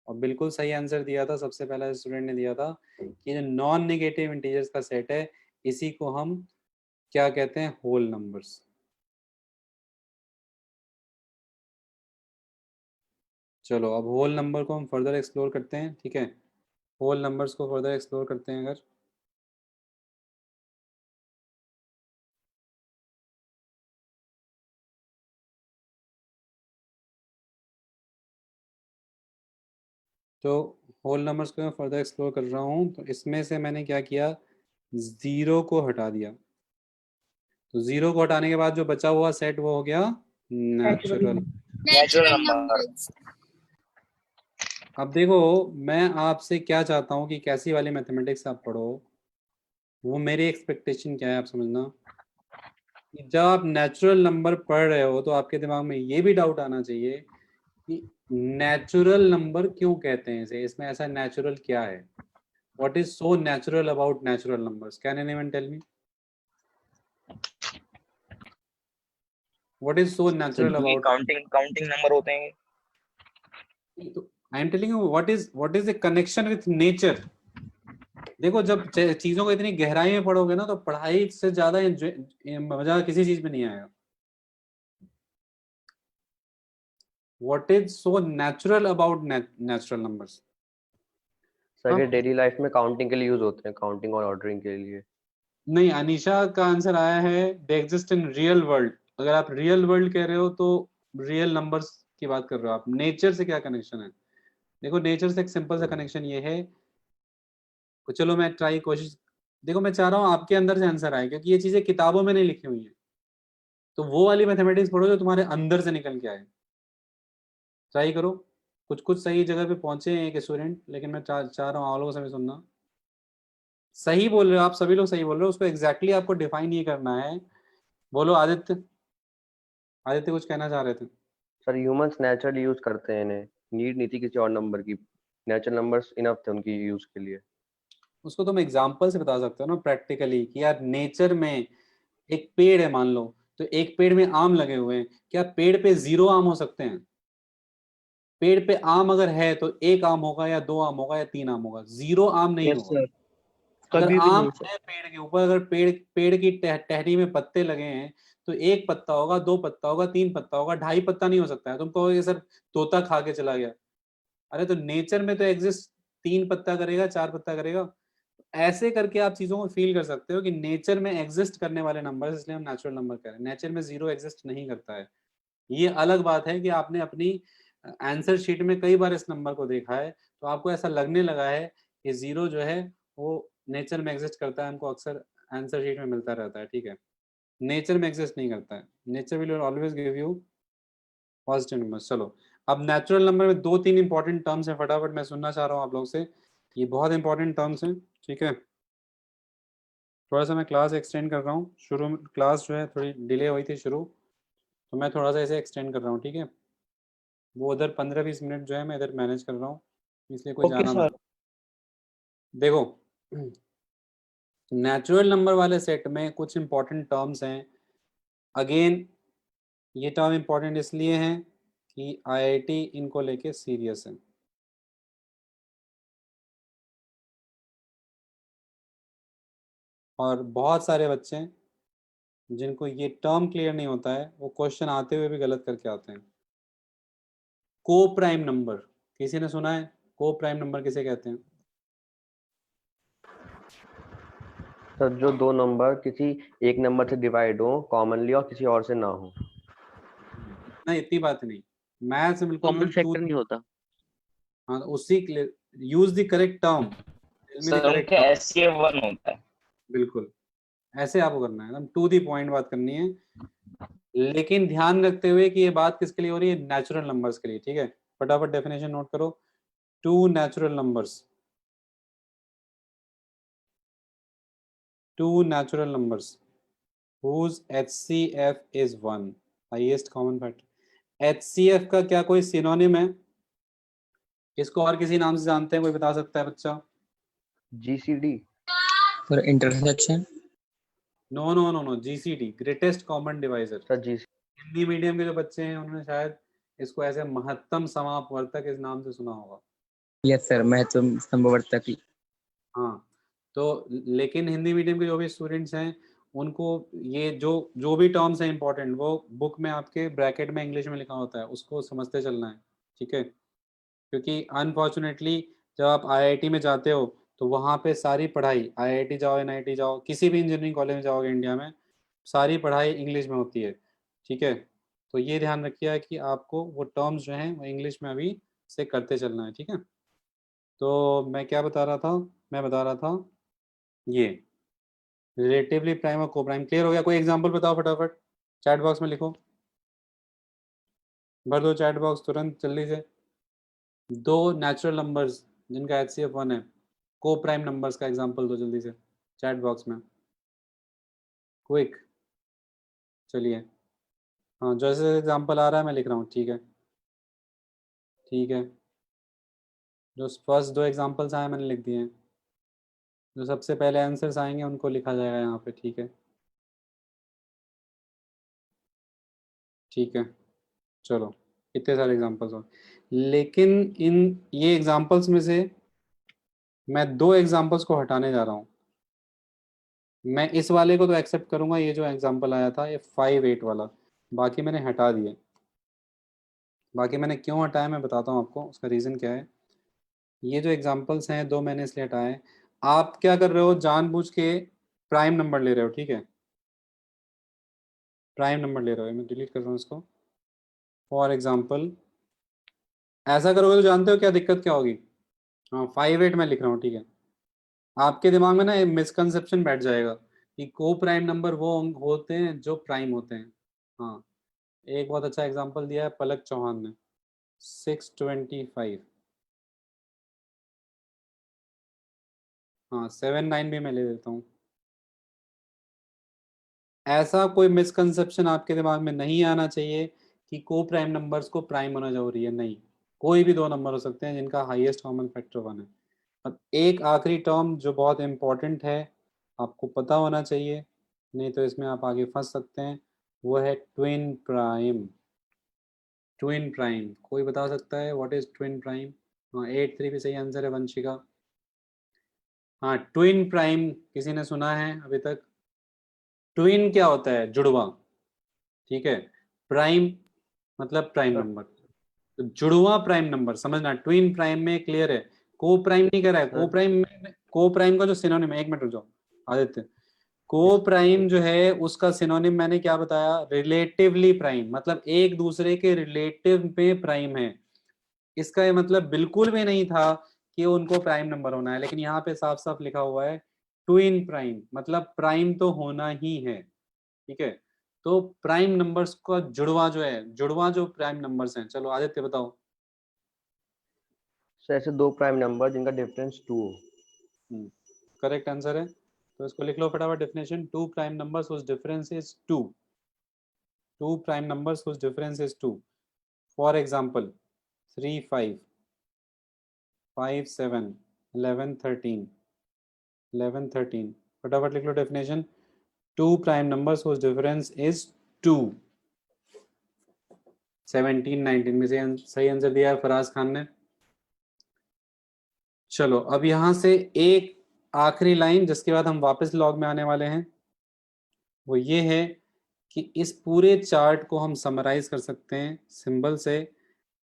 और बिल्कुल सही आंसर दिया था सबसे पहला स्टूडेंट ने दिया था कि जो नॉन नेगेटिव इंटीजर्स का सेट है इसी को हम क्या कहते हैं, होल नंबर्स। चलो अब होल नंबर को हम फर्दर एक्सप्लोर करते हैं, ठीक है। होल नंबर्स को फर्दर एक्सप्लोर करते हैं अगर, तो होल नंबर्स को मैं फर्दर एक्सप्लोर कर रहा हूँ, तो इसमें से मैंने क्या किया, जीरो को हटा दिया। तो जीरो को हटाने के बाद जो बचा हुआ सेट वो हो गया नेचुरल। Natural numbers. अब देखो मैं आपसे क्या चाहता हूँ कि कैसी वाली मैथमेटिक्स आप पढ़ो, वो मेरी एक्सपेक्टेशन क्या है आप समझना, कि जब आप नेचुरल नंबर पढ़ रहे हो तो आपके दिमाग में ये भी डाउट आना चाहिए कि नेचुरल नंबर क्यों कहते हैं इसे, इसमें ऐसा नेचुरल क्या है, what is so natural about natural numbers, can anyone tell me what is so natural ये अबाउट। काउंटिंग नंबर होते हैं। I am telling you what is the connection with nature. देखो जब चीजों को इतनी गहराई में पढ़ोगे ना तो पढ़ाई से ज्यादा मजा किसी चीज में नहीं आएगा। What is so natural about natural numbers. Sir ये डेली लाइफ में काउंटिंग के लिए यूज होते हैं, काउंटिंग और ऑर्डरिंग के लिए। नहीं, अनीशा का आंसर आया है they exist in real world. अगर आप रियल वर्ल्ड कह रहे हो तो रियल नंबर्स की बात कर रहे हो आप, नेचर से क्या कनेक्शन है। देखो नेचर से एक सिंपल सा कनेक्शन ये है, तो चलो मैं कोशिश, देखो मैं चाह रहा हूँ आपके अंदर से आंसर आए, क्योंकि ये चीजें किताबों में नहीं लिखी हुई है, तो वो वाली मैथमेटिक्स पढ़ो जो तुम्हारे अंदर से निकल के आए। ट्राई करो, कुछ कुछ सही जगह पे पहुंचे हैं एक स्टूडेंट, लेकिन मैं चाह रहा हूँ आप लोगों से भी सुनना। सही बोल रहे हो आप, सभी लोग सही बोल रहे हो, उसको एग्जैक्टली आपको डिफाइन ये करना है। बोलो आदित्य, आदित्य कुछ कहना चाह रहे थे। सर ह्यूमंस नेचुरली यूज करते हैं इन्हें, नीड नहीं थी किसी और नंबर की, नेचुरल नंबर्स इनफ थे उनकी यूज के लिए। उसको तुम एग्जाम्पल से बता सकते हो ना प्रैक्टिकली, कि यार नेचर में एक पेड़ है मान लो, तो एक पेड़ में आम लगे हुए हैं, क्या पेड़ पे 0 आम हो सकते हैं। पेड़ पे आम अगर है तो 1 आम होगा या 2 आम होगा या 3 आम होगा, 0 आम नहीं यस होगा। सर, अगर कभी भी आम नहीं सर। है पेड़ के ऊपर, अगर पेड़ की टहनी में पत्ते लगे हैं, तो 1 पत्ता होगा, 2 पत्ता होगा, 3 पत्ता होगा, 2.5 पत्ता नहीं हो सकता है। तुम कहोगे सर तोता खा के चला गया, अरे तो नेचर में तो एग्जिस्ट 3 पत्ता करेगा, 4 पत्ता करेगा। ऐसे करके आप चीजों को फील कर सकते हो कि नेचर में एग्जिस्ट करने वाले नंबर, इसलिए हम नेचुरल नंबर कह रहे हैं। नेचर में 0 एग्जिस्ट नहीं करता है। ये अलग बात है कि आपने अपनी आंसर शीट में कई बार इस नंबर को देखा है, तो आपको ऐसा लगने लगा है कि 0 जो है वो नेचर में एग्जिस्ट करता है, हमको अक्सर आंसर शीट में मिलता रहता है, ठीक है। नेचर में एग्जिस्ट नहीं करता है, nature will always give you positive number. चलो अब नेचुरल नंबर में 2-3 इंपॉर्टेंट टर्म्स हैं, फटाफट मैं सुनना चाह रहा हूँ आप लोग से, ये बहुत इंपॉर्टेंट टर्म्स हैं, ठीक है। थोड़ा सा मैं क्लास एक्सटेंड कर रहा हूँ, शुरू में क्लास जो है थोड़ी डिले हुई थी शुरू, तो मैं थोड़ा सा इसे एक्सटेंड कर रहा हूँ, ठीक है। वो उधर 15-20 मिनट जो है मैं इधर मैनेज कर रहा हूँ, इसलिए कोई ओके जाना ना। सर। देखो नेचुरल नंबर वाले सेट में कुछ इंपॉर्टेंट टर्म्स हैं। अगेन ये टर्म इंपॉर्टेंट इसलिए हैं कि आईआईटी इनको लेके सीरियस है। और बहुत सारे बच्चे हैं जिनको ये टर्म क्लियर नहीं होता है, वो क्वेश्चन आते हुए भी गलत करके आते हैं। को प्राइम नंबर, किसी ने सुना है को प्राइम नंबर किसे कहते हैं। सर जो दो नंबर किसी एक नंबर से डिवाइड हो कॉमनली और किसी और से ना हो। नहीं इतनी बात नहीं, मैथ्स में बिल्कुल कॉमन फैक्टर नहीं होता। हाँ तो उसी use the correct term, sir उनका SCF 1 होता है। बिल्कुल ऐसे आपको करना है, एकदम टू दी पॉइंट बात करनी है, लेकिन ध्यान रखते हुए कि ये बात किसके लिए हो रही है, नेचुरल नंबर्स के लिए, ठीक है। फटाफट डेफिनेशन नोट करो, 2 natural numbers, 2 natural numbers whose HCF is 1, highest common factor। HCF का क्या कोई सिनोनिम है, इसको और किसी नाम से जानते हैं, कोई बता सकता है बच्चा? GCD। Sir intersection. No no no no, GCD, greatest common divisor. Sir ji. Hindi medium के जो बच्चे हैं उन्होंने शायद इसको ऐसे महत्तम समापवर्तक इस नाम से सुना होगा। यस सर, महत्तम संभवर्तक। हाँ, तो लेकिन हिंदी मीडियम के जो भी स्टूडेंट्स हैं उनको ये जो भी टर्म्स हैं इंपॉर्टेंट, वो बुक में आपके ब्रैकेट में इंग्लिश में लिखा होता है, उसको समझते चलना है, ठीक है? क्योंकि अनफॉर्चुनेटली जब आप आईआईटी में जाते हो तो वहाँ पे सारी पढ़ाई, आईआईटी जाओ, एनआईटी जाओ, किसी भी इंजीनियरिंग कॉलेज में जाओगे इंडिया में, सारी पढ़ाई इंग्लिश में होती है, ठीक है? तो ये ध्यान रखिए कि आपको वो टर्म्स जो हैं वो इंग्लिश में अभी से करते चलना है, ठीक है? तो मैं क्या बता रहा था? मैं बता रहा था ये रिलेटिवली प्राइम और कोप्राइम। क्लियर हो गया? कोई एग्जांपल बताओ फटाफट, चैट बॉक्स में लिखो, भर दो चैट बॉक्स तुरंत जल्दी से। दो नेचुरल नंबर्स जिनका HCF 1 है, को प्राइम नंबर्स का एग्जांपल दो जल्दी से चैट बॉक्स में, क्विक। चलिए, हाँ, जैसे एग्जांपल आ रहा है मैं लिख रहा हूँ, ठीक है? ठीक है, जो फर्स्ट दो एग्जांपल्स आए मैंने लिख दिए हैं, जो सबसे पहले आंसर्स आएंगे उनको लिखा जाएगा यहाँ पे, ठीक है? ठीक है, चलो, इतने सारे एग्जांपल्स हो, लेकिन इन ये एग्जांपल्स में से मैं दो एग्जांपल्स को हटाने जा रहा हूँ। मैं इस वाले को तो एक्सेप्ट करूंगा, ये जो एग्जांपल आया था ये 5-8 वाला, बाकी मैंने हटा दिए। बाकी मैंने क्यों हटाया मैं बताता हूँ आपको, उसका रीज़न क्या है। ये जो एग्जांपल्स हैं दो मैंने इसलिए हटाए, आप क्या कर रहे हो, जानबूझ के प्राइम नंबर ले रहे हो, ठीक है? प्राइम नंबर ले रहे हो, मैं डिलीट कर रहा हूँ इसको। फॉर एग्जाम्पल ऐसा करोगे तो जानते हो क्या दिक्कत क्या होगी? हाँ, 5-8 मैं लिख रहा हूँ, ठीक है? आपके दिमाग में ना मिसकंसेप्शन बैठ जाएगा कि को प्राइम नंबर वो होते हैं जो प्राइम होते हैं। हाँ, एक बहुत अच्छा एग्जांपल दिया है पलक चौहान ने, 625। हाँ, 7-9 भी मैं ले देता हूँ। ऐसा कोई मिसकंसेप्शन आपके दिमाग में नहीं आना चाहिए कि को प्राइम नंबर्स को प्राइम होना जरूरी है, नहीं। कोई भी दो नंबर हो सकते हैं जिनका हाईएस्ट कॉमन फैक्टर 1 है। अब एक आखिरी टर्म जो बहुत इंपॉर्टेंट है, आपको पता होना चाहिए, नहीं तो इसमें आप आगे फंस सकते हैं, वो है ट्विन प्राइम। ट्विन प्राइम कोई बता सकता है व्हाट इज ट्विन प्राइम? हाँ, 8-3 भी सही आंसर है वंशिका। हाँ, ट्विन प्राइम किसी ने सुना है अभी तक? ट्विन क्या होता है? जुड़वा, ठीक है? प्राइम मतलब प्राइम नंबर, तो जुड़वा प्राइम नंबर समझना। ट्विन प्राइम में क्लियर है, को प्राइम नहीं कर रहा है। को प्राइम में, को प्राइम का जो सिनोनिम है, एक मिनट रुक जाओ आदित्य, को प्राइम जो है उसका सिनोनिम मैंने क्या बताया? रिलेटिवली प्राइम, मतलब एक दूसरे के रिलेटिव में प्राइम है। इसका ये मतलब बिल्कुल भी नहीं था कि उनको प्राइम नंबर होना है, लेकिन यहाँ पे साफ साफ लिखा हुआ है ट्विन प्राइम, मतलब प्राइम तो होना ही है, ठीक है? तो प्राइम नंबर्स का जुड़वा जो है, जुड़वा जो प्राइम नंबर्स हैं, चलो आदित्य बताओ। सर ऐसे दो प्राइम नंबर जिनका डिफरेंस 2 हो। करेक्ट आंसर है, तो इसको लिख लो फटाफट definition. Two prime numbers whose difference is 2, two prime numbers whose difference is 2, for example 3 5 5 7 11 13 11 13, फटाफट लिख लो definition. Two prime numbers whose difference is 2। 17 19 में से सही आंसर दिया है फराज खान ने। चलो, अब यहां से एक आखिरी लाइन जिसके बाद हम वापस लॉग में आने वाले हैं, वो ये है कि इस पूरे चार्ट को हम समराइज कर सकते हैं सिंबल से।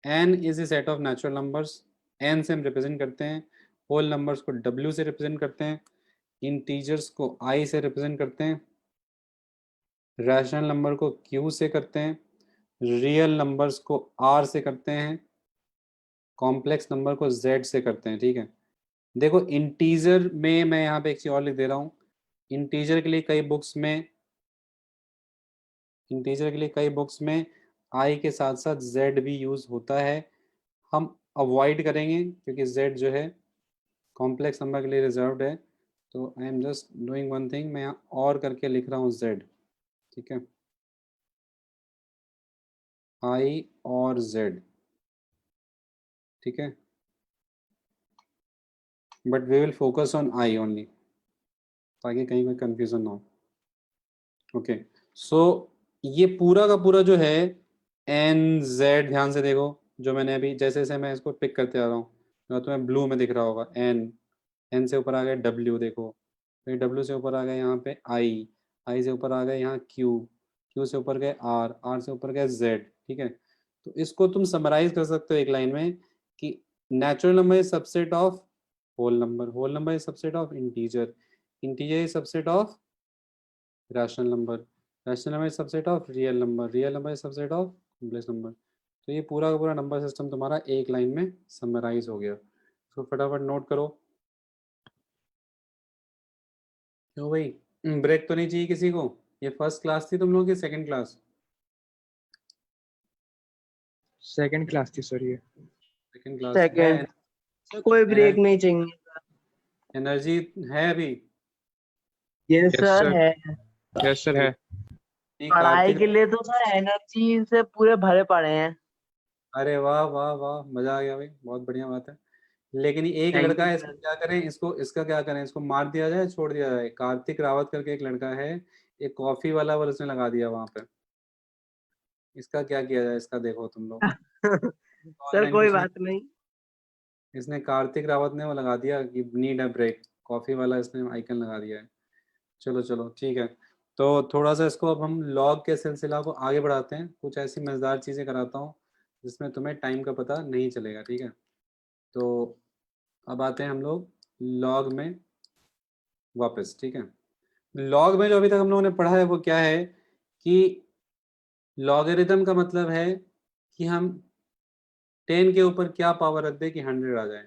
n is a set of natural numbers, n से हम रिप्रेजेंट करते हैं, होल नंबर्स को w से रिप्रेजेंट करते हैं, इंटीजर्स को i से रिप्रेजेंट करते हैं, रैशनल नंबर को q से करते हैं, रियल नंबर्स को r से करते हैं, कॉम्प्लेक्स नंबर को z से करते हैं, ठीक है? देखो, इंटीजर में मैं यहाँ पे एक चीज और लिख दे रहा हूँ। इंटीजर के लिए कई बुक्स में, इंटीजर के लिए कई बुक्स में i के साथ साथ z भी यूज होता है। हम अवॉइड करेंगे क्योंकि z जो है कॉम्प्लेक्स नंबर के लिए रिजर्व्ड है। तो आई am just doing one thing, मैं यहाँ और करके लिख रहा हूँ z, ठीक है? i और z, ठीक है? But we will focus on I only, ताकि कहीं कोई कंफ्यूजन ना हो। ओके, सो ये पूरा का पूरा जो है एन जेड, ध्यान से देखो, जो मैंने अभी जैसे जैसे मैं इसको पिक करते आ रहा हूँ, तो तुम्हें ब्लू में दिख रहा होगा एन, एन से ऊपर आ गया डब्ल्यू, देखो फिर डब्ल्यू से ऊपर आ गया यहाँ पे आई, आई से ऊपर आ गया यहाँ क्यू, क्यू से ऊपर गए आर, आर से ऊपर गया जेड। ठीक है, तो इसको तुम समराइज कर सकते हो एक लाइन में कि natural number is subset of whole number, whole number is subset of integer, integer is subset of rational number, rational number is subset of real number, real number is subset of complex number. तो ये पूरा का पूरा number system तुम्हारा एक line में summarise हो गया। तो फटाफट नोट करो। क्यों भाई, ब्रेक तो नहीं चाहिए किसी को? ये फर्स्ट क्लास थी तुम लोगों की, सेकंड क्लास? सेकंड क्लास थी सर ये। सेकंड क्लास सेकंड, है। कोई ब्रेक नहीं चाहिए। एनर्जी है अभी? यस यस सर सर, है। यस सर है। नहीं, पढ़ाई कार्तिक, के लिए तो सर एनर्जी से पूरे भरे पड़े हैं। अरे वाह वाह वाह, मजा आ गया भाई, बहुत बढ़िया बात है। लेकिन ये एक थैंक लड़का यू है, इसको सर। क्या करें, इसको इसका क्या करें, इसको मार दिया जाए, छोड़ दिया जाए? कार्तिक रावत करके एक लड़का है, एक कॉफी वाला पर उसने लगा दिया वहां पे, इसका क्या किया जाए, इसका देखो तुम लोग सर ऑनलाइन कोई कुछ नहीं। बात नहीं। इसने कार्तिक रावत ने वो लगा दिया कि नीड अ ब्रेक, कॉफी वाला इसने आइकन लगा दिया है। चलो चलो ठीक है, तो थोड़ा सा इसको अब हम लॉग के सिलसिला को आगे बढ़ाते हैं, कुछ ऐसी मजेदार चीजें कराता हूँ जिसमें तुम्हें टाइम का पता नहीं चलेगा। ठीक है, तो अब आते हैं हम लोग लॉग में वापस। ठीक है, लॉग में जो अभी तक हम लोगों ने पढ़ा है वो क्या है कि लॉगरिथम का मतलब है कि हम 10 के ऊपर क्या पावर रख दें कि 100 आ जाए।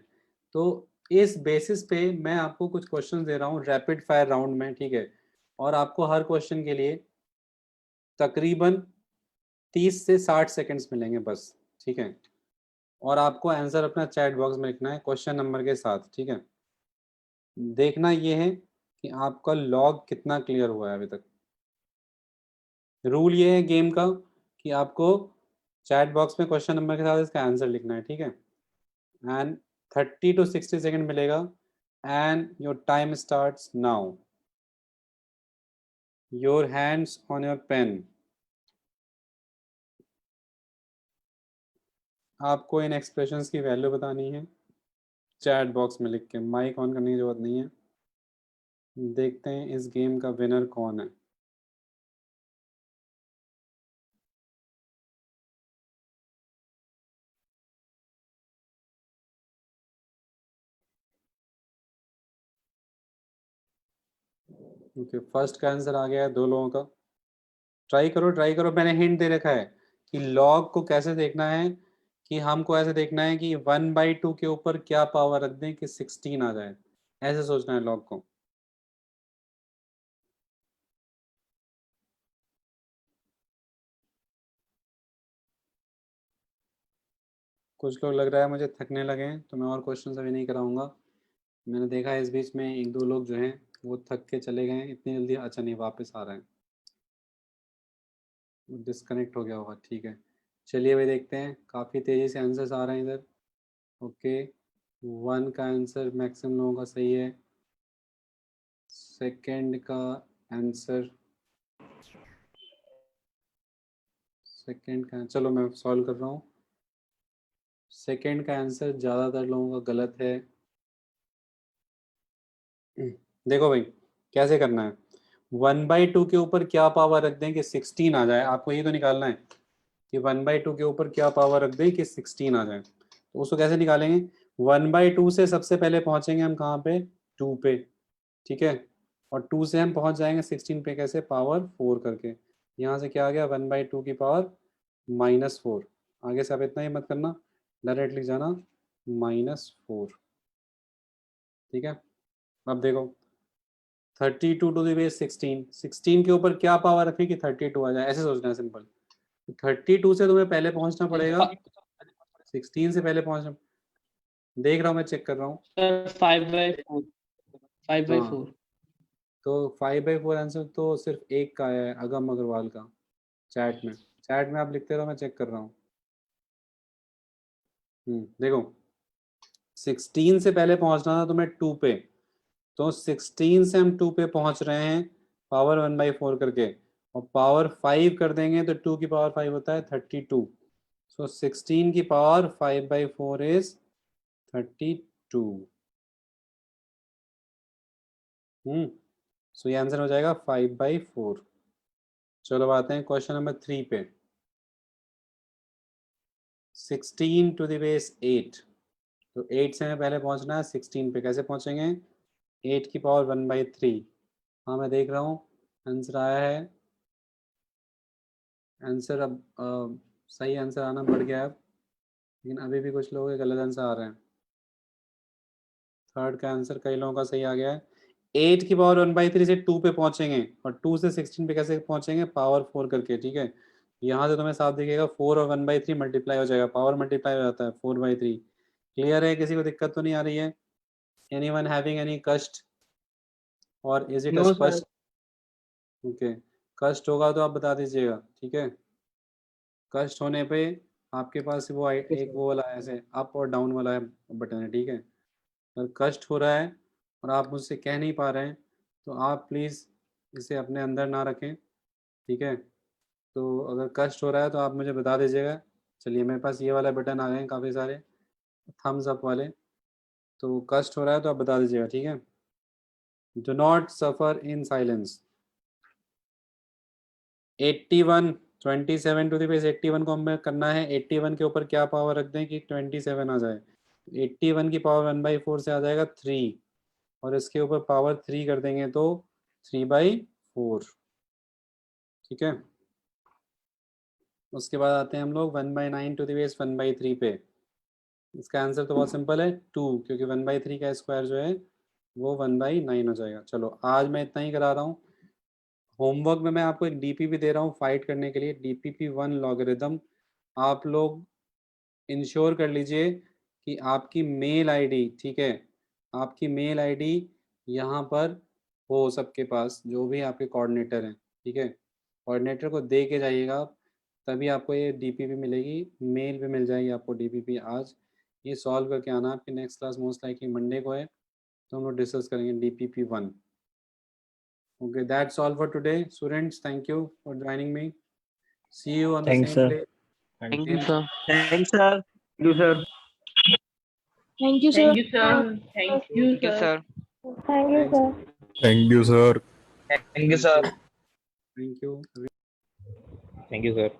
तो इस बेसिस पे मैं आपको कुछ क्वेश्चन दे रहा हूँ रैपिड फायर राउंड में। ठीक है, और आपको हर क्वेश्चन के लिए तकरीबन 30 से 60 सेकंड्स मिलेंगे बस। ठीक है, और आपको आंसर अपना चैट बॉक्स में लिखना है क्वेश्चन नंबर के साथ। ठीक है, देखना ये है कि आपका लॉग कितना क्लियर हुआ है अभी तक। रूल ये है गेम का कि आपको चैट बॉक्स में क्वेश्चन नंबर के साथ इसका आंसर लिखना है। ठीक है, एंड 30 to 60 सेकंड मिलेगा and your time starts now. Your hands on your pen. आपको इन एक्सप्रेशंस की वैल्यू बतानी है चैट बॉक्स में लिख के, माइक ऑन करने की जरूरत नहीं है। देखते हैं इस गेम का विनर कौन है। ओके, फर्स्ट का आंसर आ गया है 2 लोगों का। ट्राई करो ट्राई करो, मैंने हिंट दे रखा है कि लॉग को कैसे देखना है, कि हमको ऐसे देखना है कि 1/2 के ऊपर क्या पावर रख दें कि 16 आ जाए, ऐसे सोचना है लॉग को। कुछ लोग लग रहा है मुझे थकने लगे हैं, तो मैं और क्वेश्चन अभी नहीं कराऊंगा। मैंने देखा है इस बीच में 1-2 लोग जो हैं वो थक के चले गए हैं इतनी जल्दी। अच्छा नहीं, वापस आ रहे हैं, डिस्कनेक्ट हो गया होगा। ठीक है, चलिए भाई देखते हैं, काफ़ी तेज़ी से आंसर्स आ रहे हैं इधर। ओके, 1 का आंसर मैक्सिमम लोगों का सही है। सेकंड का आंसर, सेकंड का, चलो मैं सॉल्व कर रहा हूँ। सेकंड का आंसर ज़्यादातर लोगों का गलत है। देखो भाई कैसे करना है, 1/2 के ऊपर क्या पावर रख दें कि 16 आ जाए, आपको ये तो निकालना है कि 1/2 के ऊपर क्या पावर रख दें कि 16 आ जाए। तो उसको कैसे निकालेंगे, 1/2 से सबसे पहले पहुंचेंगे हम कहाँ पे, 2 पे। ठीक है, और 2 से हम पहुंच जाएंगे 16 पे कैसे, पावर 4 करके। यहाँ से क्या आ गया, 1/2 की पावर -4। आगे से आप इतना ही मत करना, डायरेक्ट लिख जाना -4। ठीक है, अब देखो 32 टू द बेस 16, 16 के ऊपर क्या पावर रखें कि 32 आ जाए, ऐसे सोचना है सिंपल। 32 से तुम्हें पहले पहुंचना पड़ेगा, 16 से पहले पहुंचना। देख रहा हूँ, मैं चेक कर रहा हूँ। 5/4, 5/4। हाँ, तो 5/4 आंसर तो सिर्फ एक का है, अगम अग्रवाल का। चैट में, चैट में आप लिखते रहो, मैं चेक कर रहा हूँ। देखो 16 से पहले पहुंचना था तुम्हें 2 पे, तो 16 से हम 2 पे पहुंच रहे हैं पावर 1/4 करके, और पावर 5 कर देंगे तो 2 की पावर 5 होता है 32। सो 16 की पावर 5/4 इज 32। सो ये आंसर हो जाएगा 5/4। चलो आते हैं क्वेश्चन नंबर 3 पे। 16 टू द बेस 8, तो 8 से हमें पहले पहुंचना है 16 पे। कैसे पहुंचेंगे? 8 की पावर 1/3। हाँ मैं देख रहा हूँ आंसर आया है। आंसर अब सही आंसर आना बढ़ गया है अब, लेकिन अभी भी कुछ लोगों के गलत आंसर आ रहे हैं। थर्ड का आंसर कई लोगों का सही आ गया है। 8 की पावर 1/3 से 2 पे पहुंचेंगे, और 2 से 16 पे कैसे पहुंचेंगे? पावर 4 करके, ठीक है। यहाँ से तुम्हें साफ दिखेगा 4 और 1/3 मल्टीप्लाई हो जाएगा, पावर मल्टीप्लाई हो जाता है 4/3। क्लियर है? किसी को दिक्कत तो नहीं आ रही है? एनीवन हैविंग एनी कष्ट, और इज इट No, sir. स्पष्ट? ओके, कष्ट होगा तो आप बता दीजिएगा, ठीक है। कष्ट होने पे आपके पास वो एक वो वाला ऐसे अप और डाउन वाला बटन है, ठीक है। अगर कष्ट हो रहा है और आप मुझसे कह नहीं पा रहे हैं तो आप प्लीज़ इसे अपने अंदर ना रखें, ठीक है। तो अगर कष्ट हो रहा है तो आप मुझे बता दीजिएगा। चलिए मेरे पास ये वाला बटन आ गए हैं काफ़ी सारे थम्स अप वाले, तो कष्ट हो रहा है तो आप बता दीजिएगा, ठीक है। Do not suffer in silence. 81 27 to the base 81 को हमें करना है। 81 के ऊपर क्या पावर रख दें कि 27 आ जाए? 81 की पावर 1/4 से आ जाएगा 3, और इसके ऊपर पावर 3 कर देंगे तो 3/4, ठीक है। उसके बाद आते हैं हम लोग 1/9 टू द बेस 1/3 पे। इसका आंसर तो बहुत सिंपल है 2, क्योंकि 1/3 का स्क्वायर जो है वो 1/9 हो जाएगा। चलो आज मैं इतना ही करा रहा हूँ। होमवर्क में मैं आपको एक डीपीपी दे रहा हूँ फाइट करने के लिए, DPP1 लॉगरिदम। आप लोग इंश्योर कर लीजिए कि आपकी मेल आईडी, ठीक है, आपकी मेल आईडी यहाँ पर हो सबके पास, जो भी आपके कोऑर्डिनेटर हैं, ठीक है। कोऑर्डिनेटर को दे के जाइएगा, तभी आपको ये डीपीपी मिलेगी, मेल पे मिल जाएगी आपको डीपीपी। आज ये सॉल्व करके आना। आपकी next class most likely Monday को है, तो हम लोग डिस्कस करेंगे DPP1। Okay, that's all for today, students. Thank you for joining me. See you on the Thanks, same sir. place. Thank you, sir. Thanks, sir. You, sir. Thank you, sir. Thank you, sir. Thank you, Thank you, sir. sir. Thank you, Thanks. sir. Thank you, sir. Thank you, sir. Thank you. Thank you, sir.